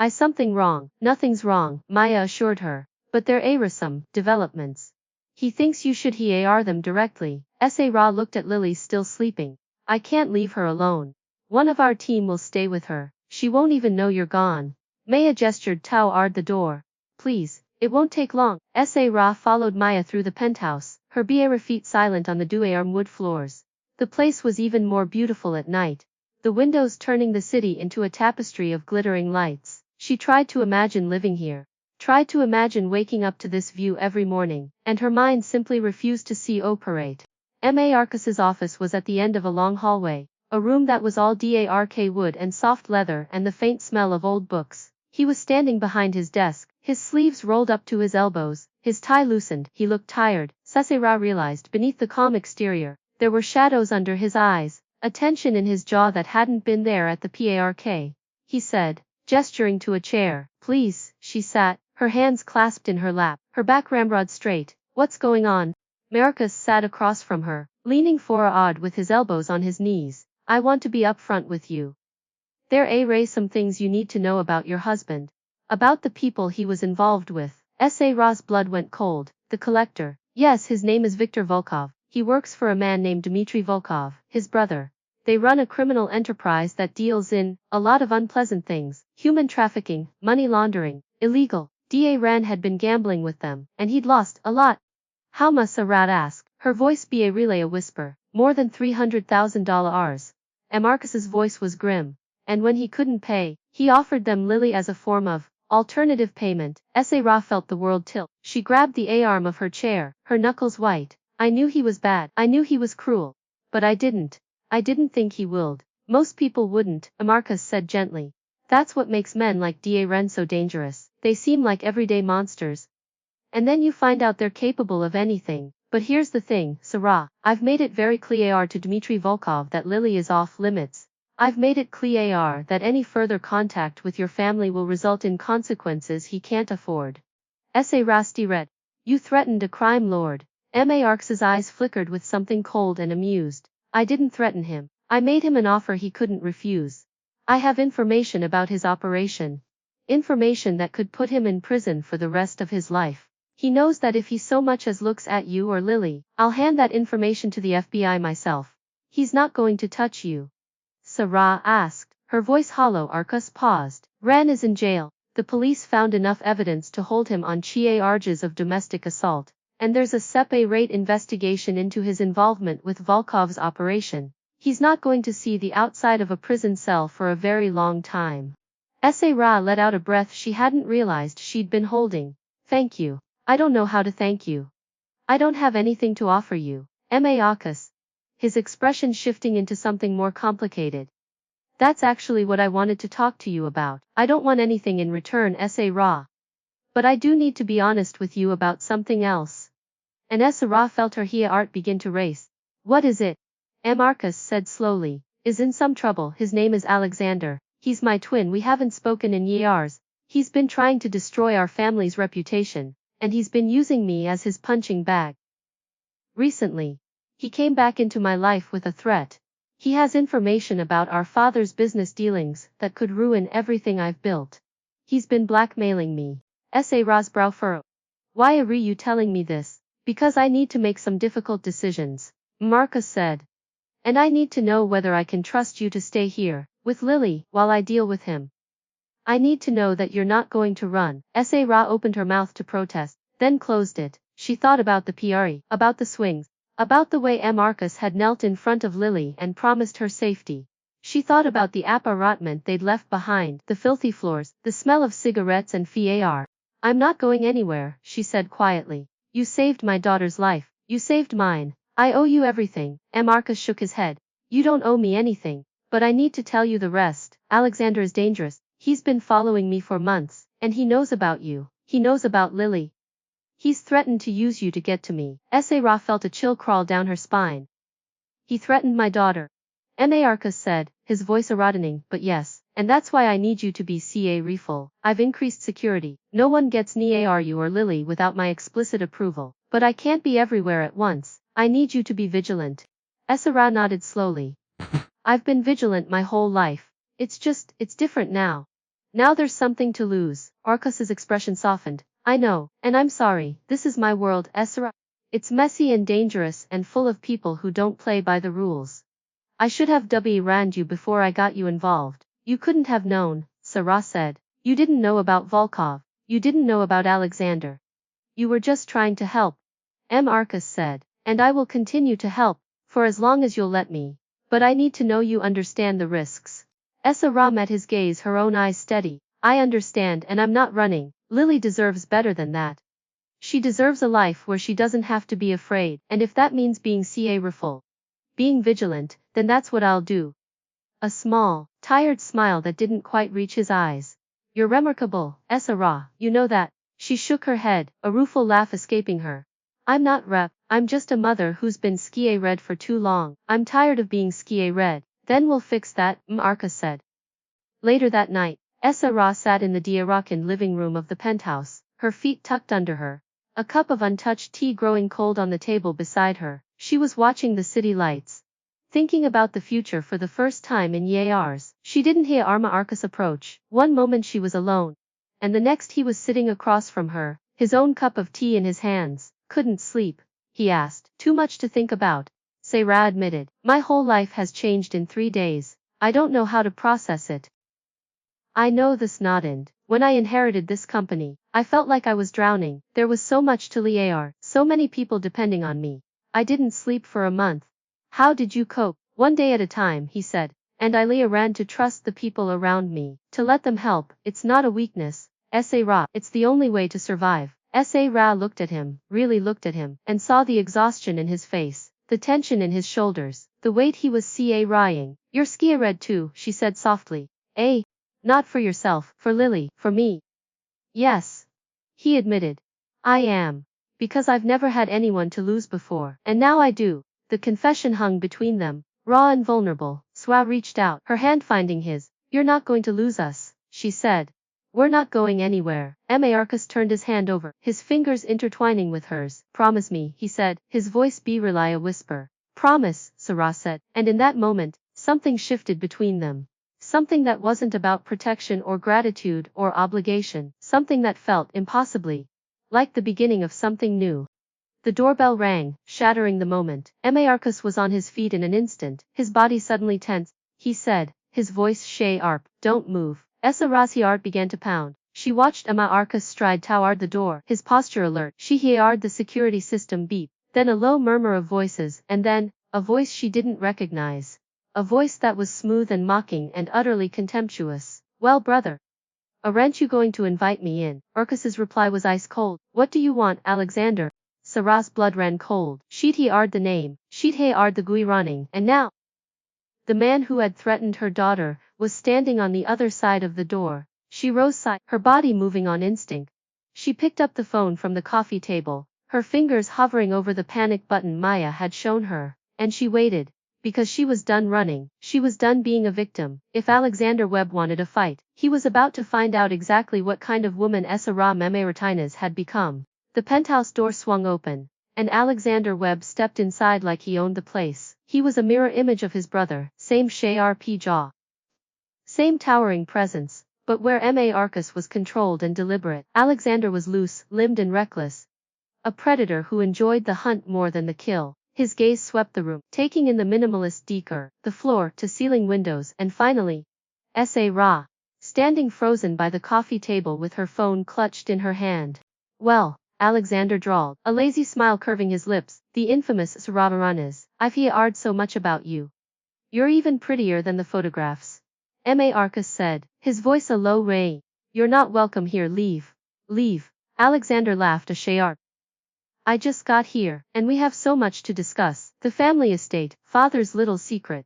Something wrong. Nothing's wrong, Maya assured her. But there are some developments. He thinks you should hear them directly. Sarah looked at Lily still sleeping. I can't leave her alone. One of our team will stay with her. She won't even know you're gone. Maya gestured toward the door. Please, it won't take long. Sarah followed Maya through the penthouse, her bare feet silent on the dewy wood floors. The place was even more beautiful at night, the windows turning the city into a tapestry of glittering lights. She tried to imagine living here, tried to imagine waking up to this view every morning, and her mind simply refused to see operate. Arcus's office was at the end of a long hallway, a room that was all dark wood and soft leather and the faint smell of old books. He was standing behind his desk, his sleeves rolled up to his elbows, his tie loosened. He looked tired. Sarah realized beneath the calm exterior, there were shadows under his eyes, a tension in his jaw that hadn't been there at the park. He said, gesturing to a chair. Please. She sat, her hands clasped in her lap, her back ramrod straight. What's going on? Marcus sat across from her, leaning forward with his elbows on his knees. I want to be upfront with you. There are some things you need to know about your husband. About the people he was involved with. Sarah's blood went cold. The collector. Yes, his name is Viktor Volkov. He works for a man named Dmitry Volkov, his brother. They run a criminal enterprise that deals in a lot of unpleasant things. Human trafficking, money laundering, illegal. Ran had been gambling with them, and he'd lost a lot. How much? Sarah asked, her voice be a relay a whisper. More than $300,000. Marcus's voice was grim. And when he couldn't pay, he offered them Lily as a form of alternative payment. Sarah felt the world tilt. She grabbed the arm of her chair, her knuckles white. I knew he was bad. I knew he was cruel. But I didn't think he would. Most people wouldn't, Marcus said gently. That's what makes men like Ren so dangerous. They seem like everyday monsters. And then you find out they're capable of anything. But here's the thing, Sarah. I've made it very clear to Dmitry Volkov that Lily is off limits. I've made it clear that any further contact with your family will result in consequences he can't afford. Sarah read. You threatened a crime lord. Arcus's eyes flickered with something cold and amused. I didn't threaten him. I made him an offer he couldn't refuse. I have information about his operation. Information that could put him in prison for the rest of his life. He knows that if he so much as looks at you or Lily, I'll hand that information to the FBI myself. He's not going to touch you. Sarah asked, her voice hollow. Arcus paused. Ran is in jail. The police found enough evidence to hold him on charges of domestic assault. And there's a separate investigation into his involvement with Volkov's operation. He's not going to see the outside of a prison cell for a very long time. Sarah let out a breath she hadn't realized she'd been holding. Thank you. I don't know how to thank you. I don't have anything to offer you. Arcus. His expression shifting into something more complicated. That's actually what I wanted to talk to you about. I don't want anything in return, Sarah. But I do need to be honest with you about something else. and Sarah felt her heart begin to race. What is it? Marcus said slowly. Is in some trouble. His name is Alexander. He's my twin. We haven't spoken in years. He's been trying to destroy our family's reputation, and he's been using me as his punching bag. Recently, he came back into my life with a threat. He has information about our father's business dealings that could ruin everything I've built. He's been blackmailing me. Sarah's brow furrowed. Why are you telling me this? Because I need to make some difficult decisions, Marcus said. And I need to know whether I can trust you to stay here, with Lily, while I deal with him. I need to know that you're not going to run. Sarah opened her mouth to protest, then closed it. She thought about the PRE, about the swings, about the way Marcus had knelt in front of Lily and promised her safety. She thought about the appartement they'd left behind, the filthy floors, the smell of cigarettes and FAR. I'm not going anywhere, she said quietly. You saved my daughter's life. You saved mine. I owe you everything. Marcus shook his head. You don't owe me anything, but I need to tell you the rest. Alexander is dangerous. He's been following me for months, and he knows about you. He knows about Lily. He's threatened to use you to get to me. Sarah felt a chill crawl down her spine. He threatened my daughter, Marcus said, his voice eroding. But yes, and that's why I need you to be careful. I've increased security. No one gets near you or Lily without my explicit approval. But I can't be everywhere at once. I need you to be vigilant. Sarah nodded slowly. I've been vigilant my whole life. It's different now. Now there's something to lose. Marcus's expression softened. I know, and I'm sorry. This is my world, Sarah. It's messy and dangerous and full of people who don't play by the rules. I should have warned you before I got you involved. You couldn't have known, Sarah said. You didn't know about Volkov. You didn't know about Alexander. You were just trying to help. Marcus said. And I will continue to help, for as long as you'll let me. But I need to know you understand the risks. Sarah met his gaze, her own eyes steady. I understand, and I'm not running. Lily deserves better than that. She deserves a life where she doesn't have to be afraid, and if that means being careful, being vigilant, then that's what I'll do. A small, tired smile that didn't quite reach his eyes. You're remarkable, Sarah, you know that. She shook her head, a rueful laugh escaping her. I'm not I'm just a mother who's been scared for too long. I'm tired of being scared. Then we'll fix that, Marcus said. Later that night, Sarah sat in the Diarakan living room of the penthouse, her feet tucked under her, a cup of untouched tea growing cold on the table beside her. She was watching the city lights, thinking about the future for the first time in years. She didn't hear Marcus approach. One moment she was alone, and the next he was sitting across from her, his own cup of tea in his hands. Couldn't sleep, he asked. Too much to think about, Sarah admitted. My whole life has changed in 3 days. I don't know how to process it. I know this nodded. When I inherited this company, I felt like I was drowning. There was so much to liar, so many people depending on me. I didn't sleep for a month. How did you cope? One day at a time, he said. And I ran to trust the people around me, to let them help. It's not a weakness, Sarah. It's the only way to survive. Sarah looked at him, really looked at him, and saw the exhaustion in his face, the tension in his shoulders, the weight he was carrying. You're scared too, she said softly. Not for yourself, for Lily, for me. Yes, he admitted. I am. Because I've never had anyone to lose before, and now I do. The confession hung between them, raw and vulnerable. Sarah reached out, her hand finding his. You're not going to lose us, she said. We're not going anywhere. Marcus turned his hand over, his fingers intertwining with hers. Promise me, he said, his voice barely a whisper. Promise, Sarah said, and in that moment, something shifted between them. Something that wasn't about protection or gratitude or obligation, something that felt impossibly like the beginning of something new. The doorbell rang, shattering the moment. Marcus was on his feet in an instant, his body suddenly tense. He said, his voice sharp, don't move. Sarah's heart began to pound. She watched Marcus stride toward the door, his posture alert. She heard the security system beep, then a low murmur of voices, and then, a voice she didn't recognize. A voice that was smooth and mocking and utterly contemptuous. Well, brother, aren't you going to invite me in? Marcus's reply was ice cold. What do you want, Alexander? Sarah's blood ran cold. She'd heard the name, she'd heard the GUI running, and now the man who had threatened her daughter was standing on the other side of the door. She rose, her body moving on instinct. She picked up the phone from the coffee table, her fingers hovering over the panic button Maya had shown her, and she waited. Because she was done running, she was done being a victim. If Alexander Webb wanted a fight, he was about to find out exactly what kind of woman Sarah Martinez had become. The penthouse door swung open, and Alexander Webb stepped inside like he owned the place. He was a mirror image of his brother, same sharp jaw, same towering presence, but where Marcus was controlled and deliberate, Alexander was loose-limbed and reckless. A predator who enjoyed the hunt more than the kill. His gaze swept the room, taking in the minimalist decor, the floor-to-ceiling windows, and finally, Sarah, standing frozen by the coffee table with her phone clutched in her hand. Well, Alexander drawled, a lazy smile curving his lips, the infamous Sarah Martinez, I've heard so much about you. You're even prettier than the photographs. Marcus said, his voice a low ray. You're not welcome here, leave. Leave. Alexander laughed a sharp. I just got here, and we have so much to discuss. The family estate, father's little secret.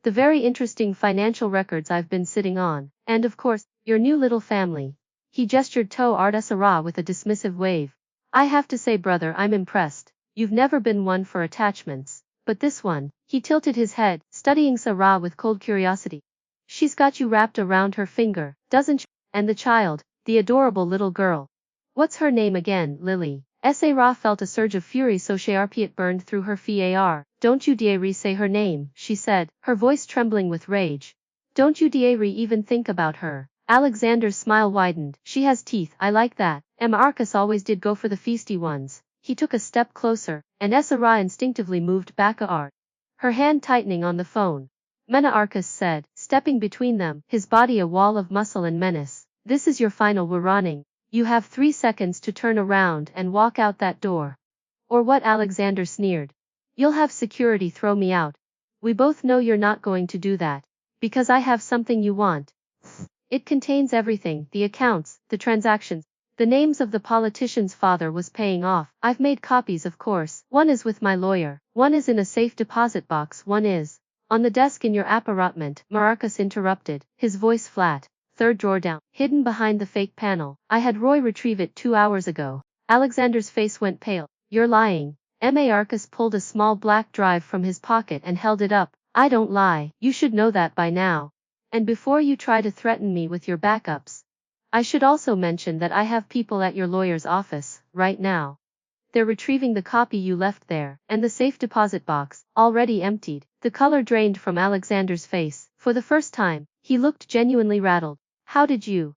The very interesting financial records I've been sitting on, and of course, your new little family. He gestured toward Sarah with a dismissive wave. I have to say, brother, I'm impressed. You've never been one for attachments. But this one, he tilted his head, studying Sarah with cold curiosity. She's got you wrapped around her finger, doesn't she? And the child, the adorable little girl. What's her name again, Lily? Sarah felt a surge of fury so sharp it burned through her far. Don't you dare say her name, she said, her voice trembling with rage. Don't you dare even think about her. Alexander's smile widened. She has teeth, I like that. Marcus always did go for the feisty ones. He took a step closer, and Sarah instinctively moved back a art. Her hand tightening on the phone. Marcus said, stepping between them, his body a wall of muscle and menace. This is your final warning. You have 3 seconds to turn around and walk out that door. Or what? Alexander sneered. You'll have security throw me out. We both know you're not going to do that. Because I have something you want. It contains everything, the accounts, the transactions, the names of the politician's father was paying off. I've made copies, of course. One is with my lawyer. One is in a safe deposit box. One is on the desk in your apartment. Marcus interrupted, his voice flat. 3rd drawer down, hidden behind the fake panel. I had Roy retrieve it 2 hours ago. Alexander's face went pale. You're lying. Marcus pulled a small black drive from his pocket and held it up. I don't lie. You should know that by now. And before you try to threaten me with your backups, I should also mention that I have people at your lawyer's office, right now. They're retrieving the copy you left there, and the safe deposit box, already emptied. The color drained from Alexander's face. For the first time, he looked genuinely rattled. How did you?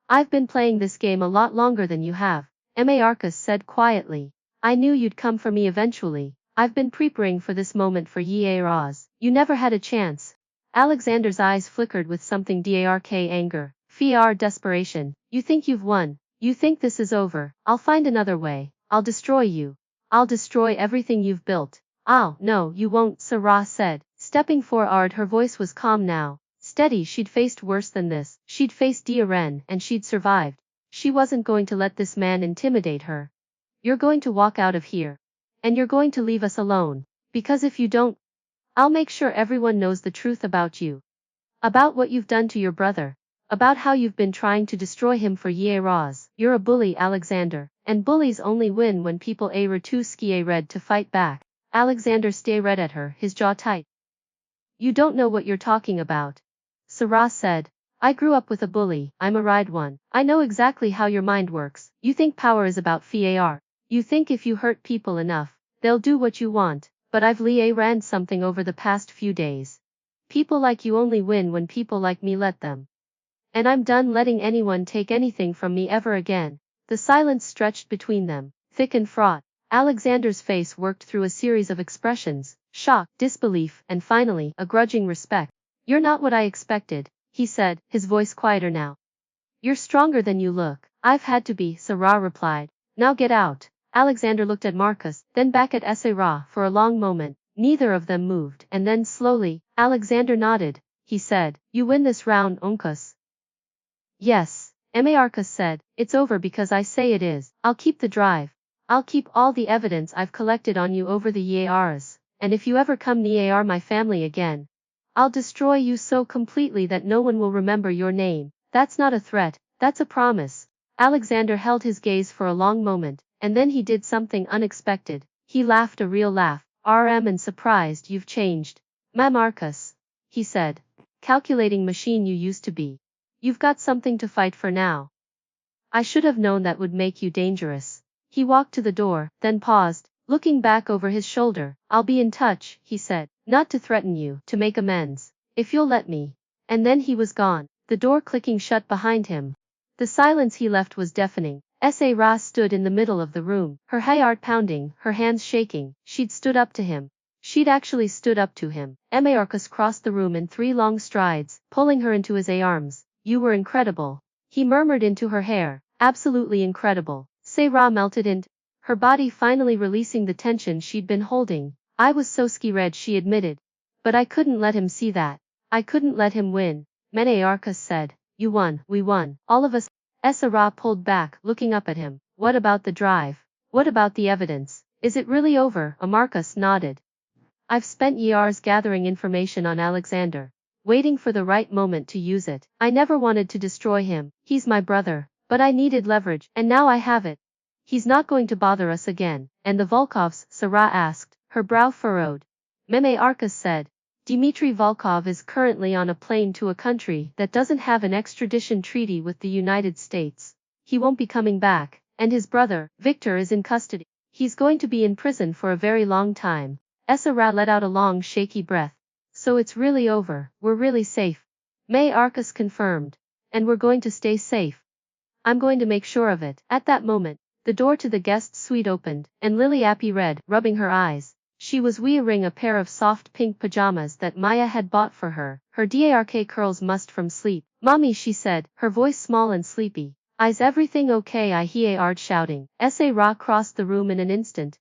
I've been playing this game a lot longer than you have, Marcus said quietly. I knew you'd come for me eventually. I've been preparing for this moment for years. You never had a chance. Alexander's eyes flickered with something dark anger, fear, desperation. You think you've won. You think this is over. I'll find another way. I'll destroy you. I'll destroy everything you've built. Oh, no, you won't, Sarah said, stepping forward. Her voice was calm now. Steady. She'd faced worse than this. She'd faced Diaren, and she'd survived. She wasn't going to let this man intimidate her. You're going to walk out of here. And you're going to leave us alone. Because if you don't, I'll make sure everyone knows the truth about you. About what you've done to your brother. About how you've been trying to destroy him for years. You're a bully, Alexander. And bullies only win when people are too scared to fight back. Alexander stared at her, his jaw tight. You don't know what you're talking about. Sarah said. I grew up with a bully. I'm a ride one. I know exactly how your mind works. You think power is about fear. You think if you hurt people enough, they'll do what you want. But I've ran something over the past few days. People like you only win when people like me let them. And I'm done letting anyone take anything from me ever again. The silence stretched between them, thick and fraught. Alexander's face worked through a series of expressions, shock, disbelief, and finally, a grudging respect. You're not what I expected, he said, his voice quieter now. You're stronger than you look. I've had to be, Sarah replied. Now get out. Alexander looked at Marcus, then back at Sarah for a long moment. Neither of them moved, and then slowly, Alexander nodded. He said, you win this round, Uncas. Yes, Marcus said, it's over because I say it is. I'll keep the drive. I'll keep all the evidence I've collected on you over the years, and if you ever come near my family again, I'll destroy you so completely that no one will remember your name. That's not a threat, that's a promise. Alexander held his gaze for a long moment, and then he did something unexpected. He laughed a real laugh. "RM and surprised you've changed. Marcus," he said. "Calculating machine you used to be. You've got something to fight for now. I should have known that would make you dangerous." He walked to the door, then paused, looking back over his shoulder. "I'll be in touch," he said. "Not to threaten you, to make amends. If you'll let me." And then he was gone, the door clicking shut behind him. The silence he left was deafening. Sarah stood in the middle of the room, her heart pounding, her hands shaking. She'd stood up to him. She'd actually stood up to him. Marcus crossed the room in 3 long strides, pulling her into his arms. "You were incredible," he murmured into her hair. "Absolutely incredible." Sarah melted into her body, finally releasing the tension she'd been holding. "I was so scared," she admitted. "But I couldn't let him see that. I couldn't let him win." Marcus said. "You won, we won, all of us." Sarah pulled back, looking up at him. "What about the drive? What about the evidence? Is it really over?" Marcus nodded. "I've spent years gathering information on Alexander, waiting for the right moment to use it. I never wanted to destroy him. He's my brother. But I needed leverage, and now I have it. He's not going to bother us again." "And the Volkovs?" Sarah asked, her brow furrowed. Marcus said. "Dmitry Volkov is currently on a plane to a country that doesn't have an extradition treaty with the United States. He won't be coming back, and his brother, Victor, is in custody. He's going to be in prison for a very long time." Sarah let out a long, shaky breath. "So it's really over. We're really safe." Marcus confirmed. "And we're going to stay safe. I'm going to make sure of it." At that moment, the door to the guest suite opened, and Lily appeared, rubbing her eyes. She was wearing a pair of soft pink pajamas that Maya had bought for her, her dark curls mussed from sleep. "Mommy," she said, her voice small and sleepy. "Is everything okay?" I heard shouting. Sarah crossed the room in an instant,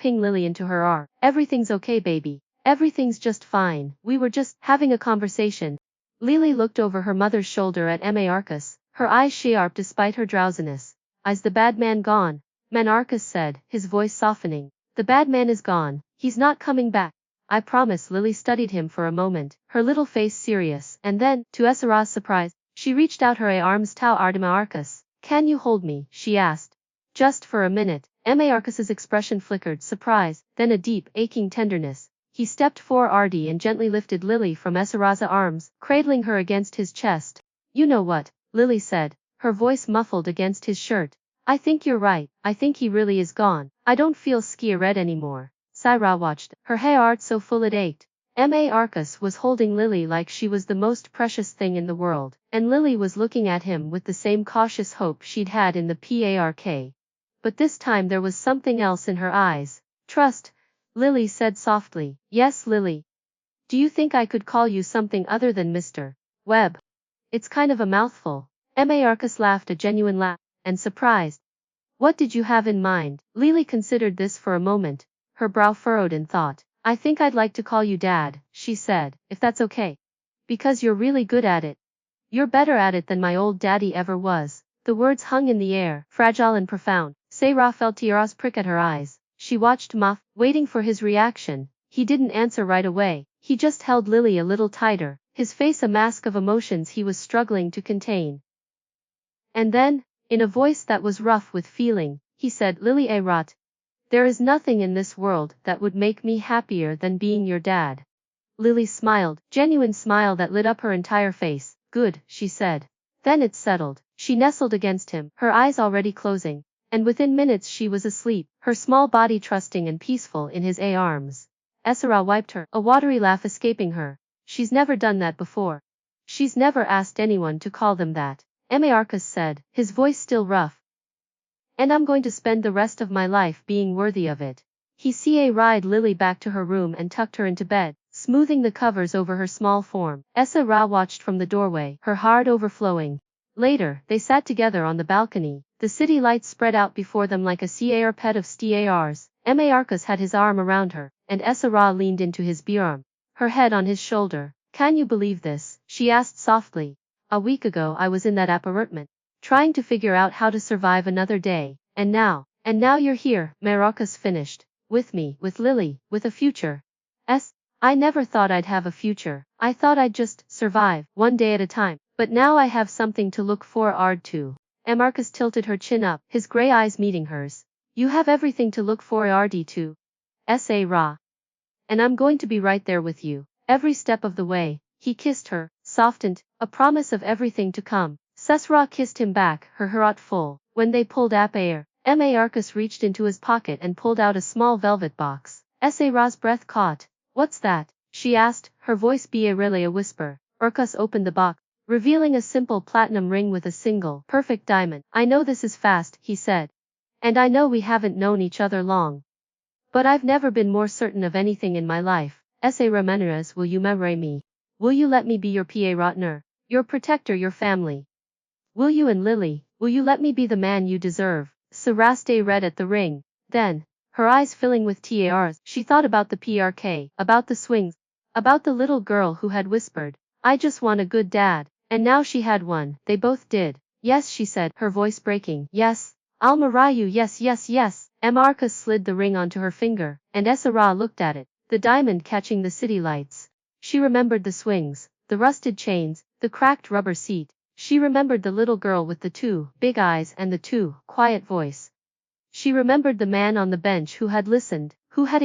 ping Lily into her arm. "Everything's okay, baby. Everything's just fine. We were just having a conversation." Lily looked over her mother's shoulder at Marcus, her eyes sharp despite her drowsiness. "Is the bad man gone?" Marcus said, his voice softening. "The bad man is gone. He's not coming back. I promise." Lily studied him for a moment, her little face serious, and then, to Sarah's surprise, she reached out her arms toward Marcus. "Can you hold me?" she asked. "Just for a minute." Marcus's expression flickered surprise, then a deep, aching tenderness. He stepped forward and gently lifted Lily from Sarah's arms, cradling her against his chest. "You know what?" Lily said, her voice muffled against his shirt. "I think you're right. I think he really is gone. I don't feel scared anymore." Sarah watched, her heart so full it ached. Marcus was holding Lily like she was the most precious thing in the world, and Lily was looking at him with the same cautious hope she'd had in the park. But this time there was something else in her eyes. "Trust," Lily said softly. "Yes, Lily. Do you think I could call you something other than Mr. Webb? It's kind of a mouthful." Marcus laughed a genuine laugh, and surprised. "What did you have in mind?" Lily considered this for a moment, her brow furrowed in thought. "I think I'd like to call you Dad," she said, "if that's okay. Because you're really good at it. You're better at it than my old daddy ever was." The words hung in the air, fragile and profound. Sarah felt tears prick at her eyes. She watched Muff, waiting for his reaction. He didn't answer right away. He just held Lily a little tighter, his face a mask of emotions he was struggling to contain. And then, in a voice that was rough with feeling, he said, "Lily Arot, there is nothing in this world that would make me happier than being your dad." Lily smiled, genuine smile that lit up her entire face. "Good," she said. Then it settled. She nestled against him, her eyes already closing, and within minutes she was asleep, her small body trusting and peaceful in his arms. Sarah wiped her, a watery laugh escaping her. She's never done that before. She's never asked anyone to call them that. Marcus said, his voice still rough. "And I'm going to spend the rest of my life being worthy of it." He carried Lily back to her room and tucked her into bed, smoothing the covers over her small form. Sarah watched from the doorway, her heart overflowing. Later, they sat together on the balcony, the city lights spread out before them like a carpet of stars. Marcus had his arm around her, and Sarah leaned into his arm, her head on his shoulder. "Can you believe this?" she asked softly. "A week ago I was in that apartment, trying to figure out how to survive another day, and now you're here." Marcus finished. "With me, with Lily, with a future." I never thought I'd have a future. I thought I'd just survive, one day at a time. But now I have something to look forward to." Marcus tilted her chin up, his gray eyes meeting hers. You have everything to look forward to. Sa. And I'm going to be right there with you. Every step of the way. He kissed her, softened, a promise of everything to come. Sesra kissed him back, her heart full. When they pulled up air, Marcus reached into his pocket and pulled out a small velvet box. Ra's breath caught. What's that? She asked, her voice really a whisper. Arcus opened the box, revealing a simple platinum ring with a single, perfect diamond. I know this is fast, he said. And I know we haven't known each other long. But I've never been more certain of anything in my life. Martinez, will you marry me? Will you let me be your partner, your protector, your family? Will you, and Lily, will you let me be the man you deserve? Saraste read at the ring. Then, her eyes filling with tears, she thought about the PRK, about the swings, about the little girl who had whispered, I just want a good dad. And now she had one. They both did. Yes, she said, her voice breaking. Yes, I'll marry you. Yes, yes, yes. Marcus slid the ring onto her finger, and Sarah looked at it, the diamond catching the city lights. She remembered the swings, the rusted chains, the cracked rubber seat. She remembered the little girl with the two big eyes and the too quiet voice. She remembered the man on the bench who had listened, who had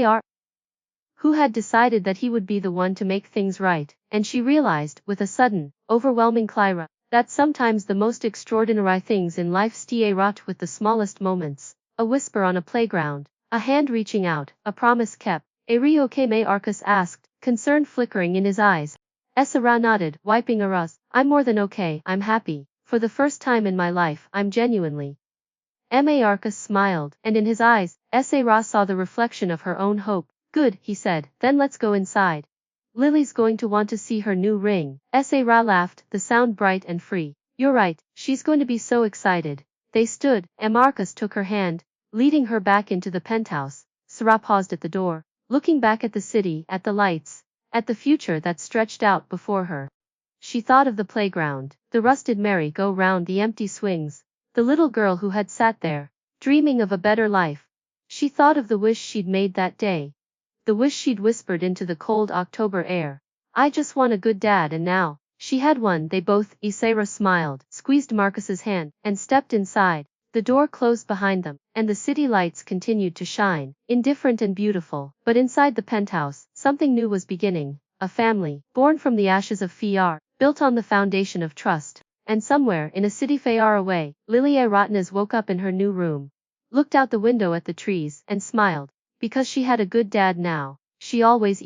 decided that he would be the one to make things right, and she realized, with a sudden, overwhelming clarity, that sometimes the most extraordinary things in life stay wrought with the smallest moments. A whisper on a playground, a hand reaching out, a promise kept. Are you okay? Marcus asked, concern flickering in his eyes. Sarah nodded, wiping her eyes. I'm more than okay, I'm happy. For the first time in my life, I'm genuinely. Marcus smiled, and in his eyes, Sarah saw the reflection of her own hope. Good, he said, then let's go inside. Lily's going to want to see her new ring. Sarah laughed, the sound bright and free. You're right, she's going to be so excited. They stood, and Marcus took her hand, leading her back into the penthouse. Sarah paused at the door, looking back at the city, at the lights, at the future that stretched out before her. She thought of the playground, the rusted merry-go-round, the empty swings, the little girl who had sat there, dreaming of a better life. She thought of the wish she'd made that day, the wish she'd whispered into the cold October air. I just want a good dad, and now, she had one. They both. Sarah smiled, squeezed Marcus's hand, and stepped inside. The door closed behind them, and the city lights continued to shine, indifferent and beautiful. But inside the penthouse, something new was beginning. A family, born from the ashes of fear, built on the foundation of trust. And somewhere, in a city far away, Lily Martinez woke up in her new room, looked out the window at the trees, and smiled. Because she had a good dad now. She always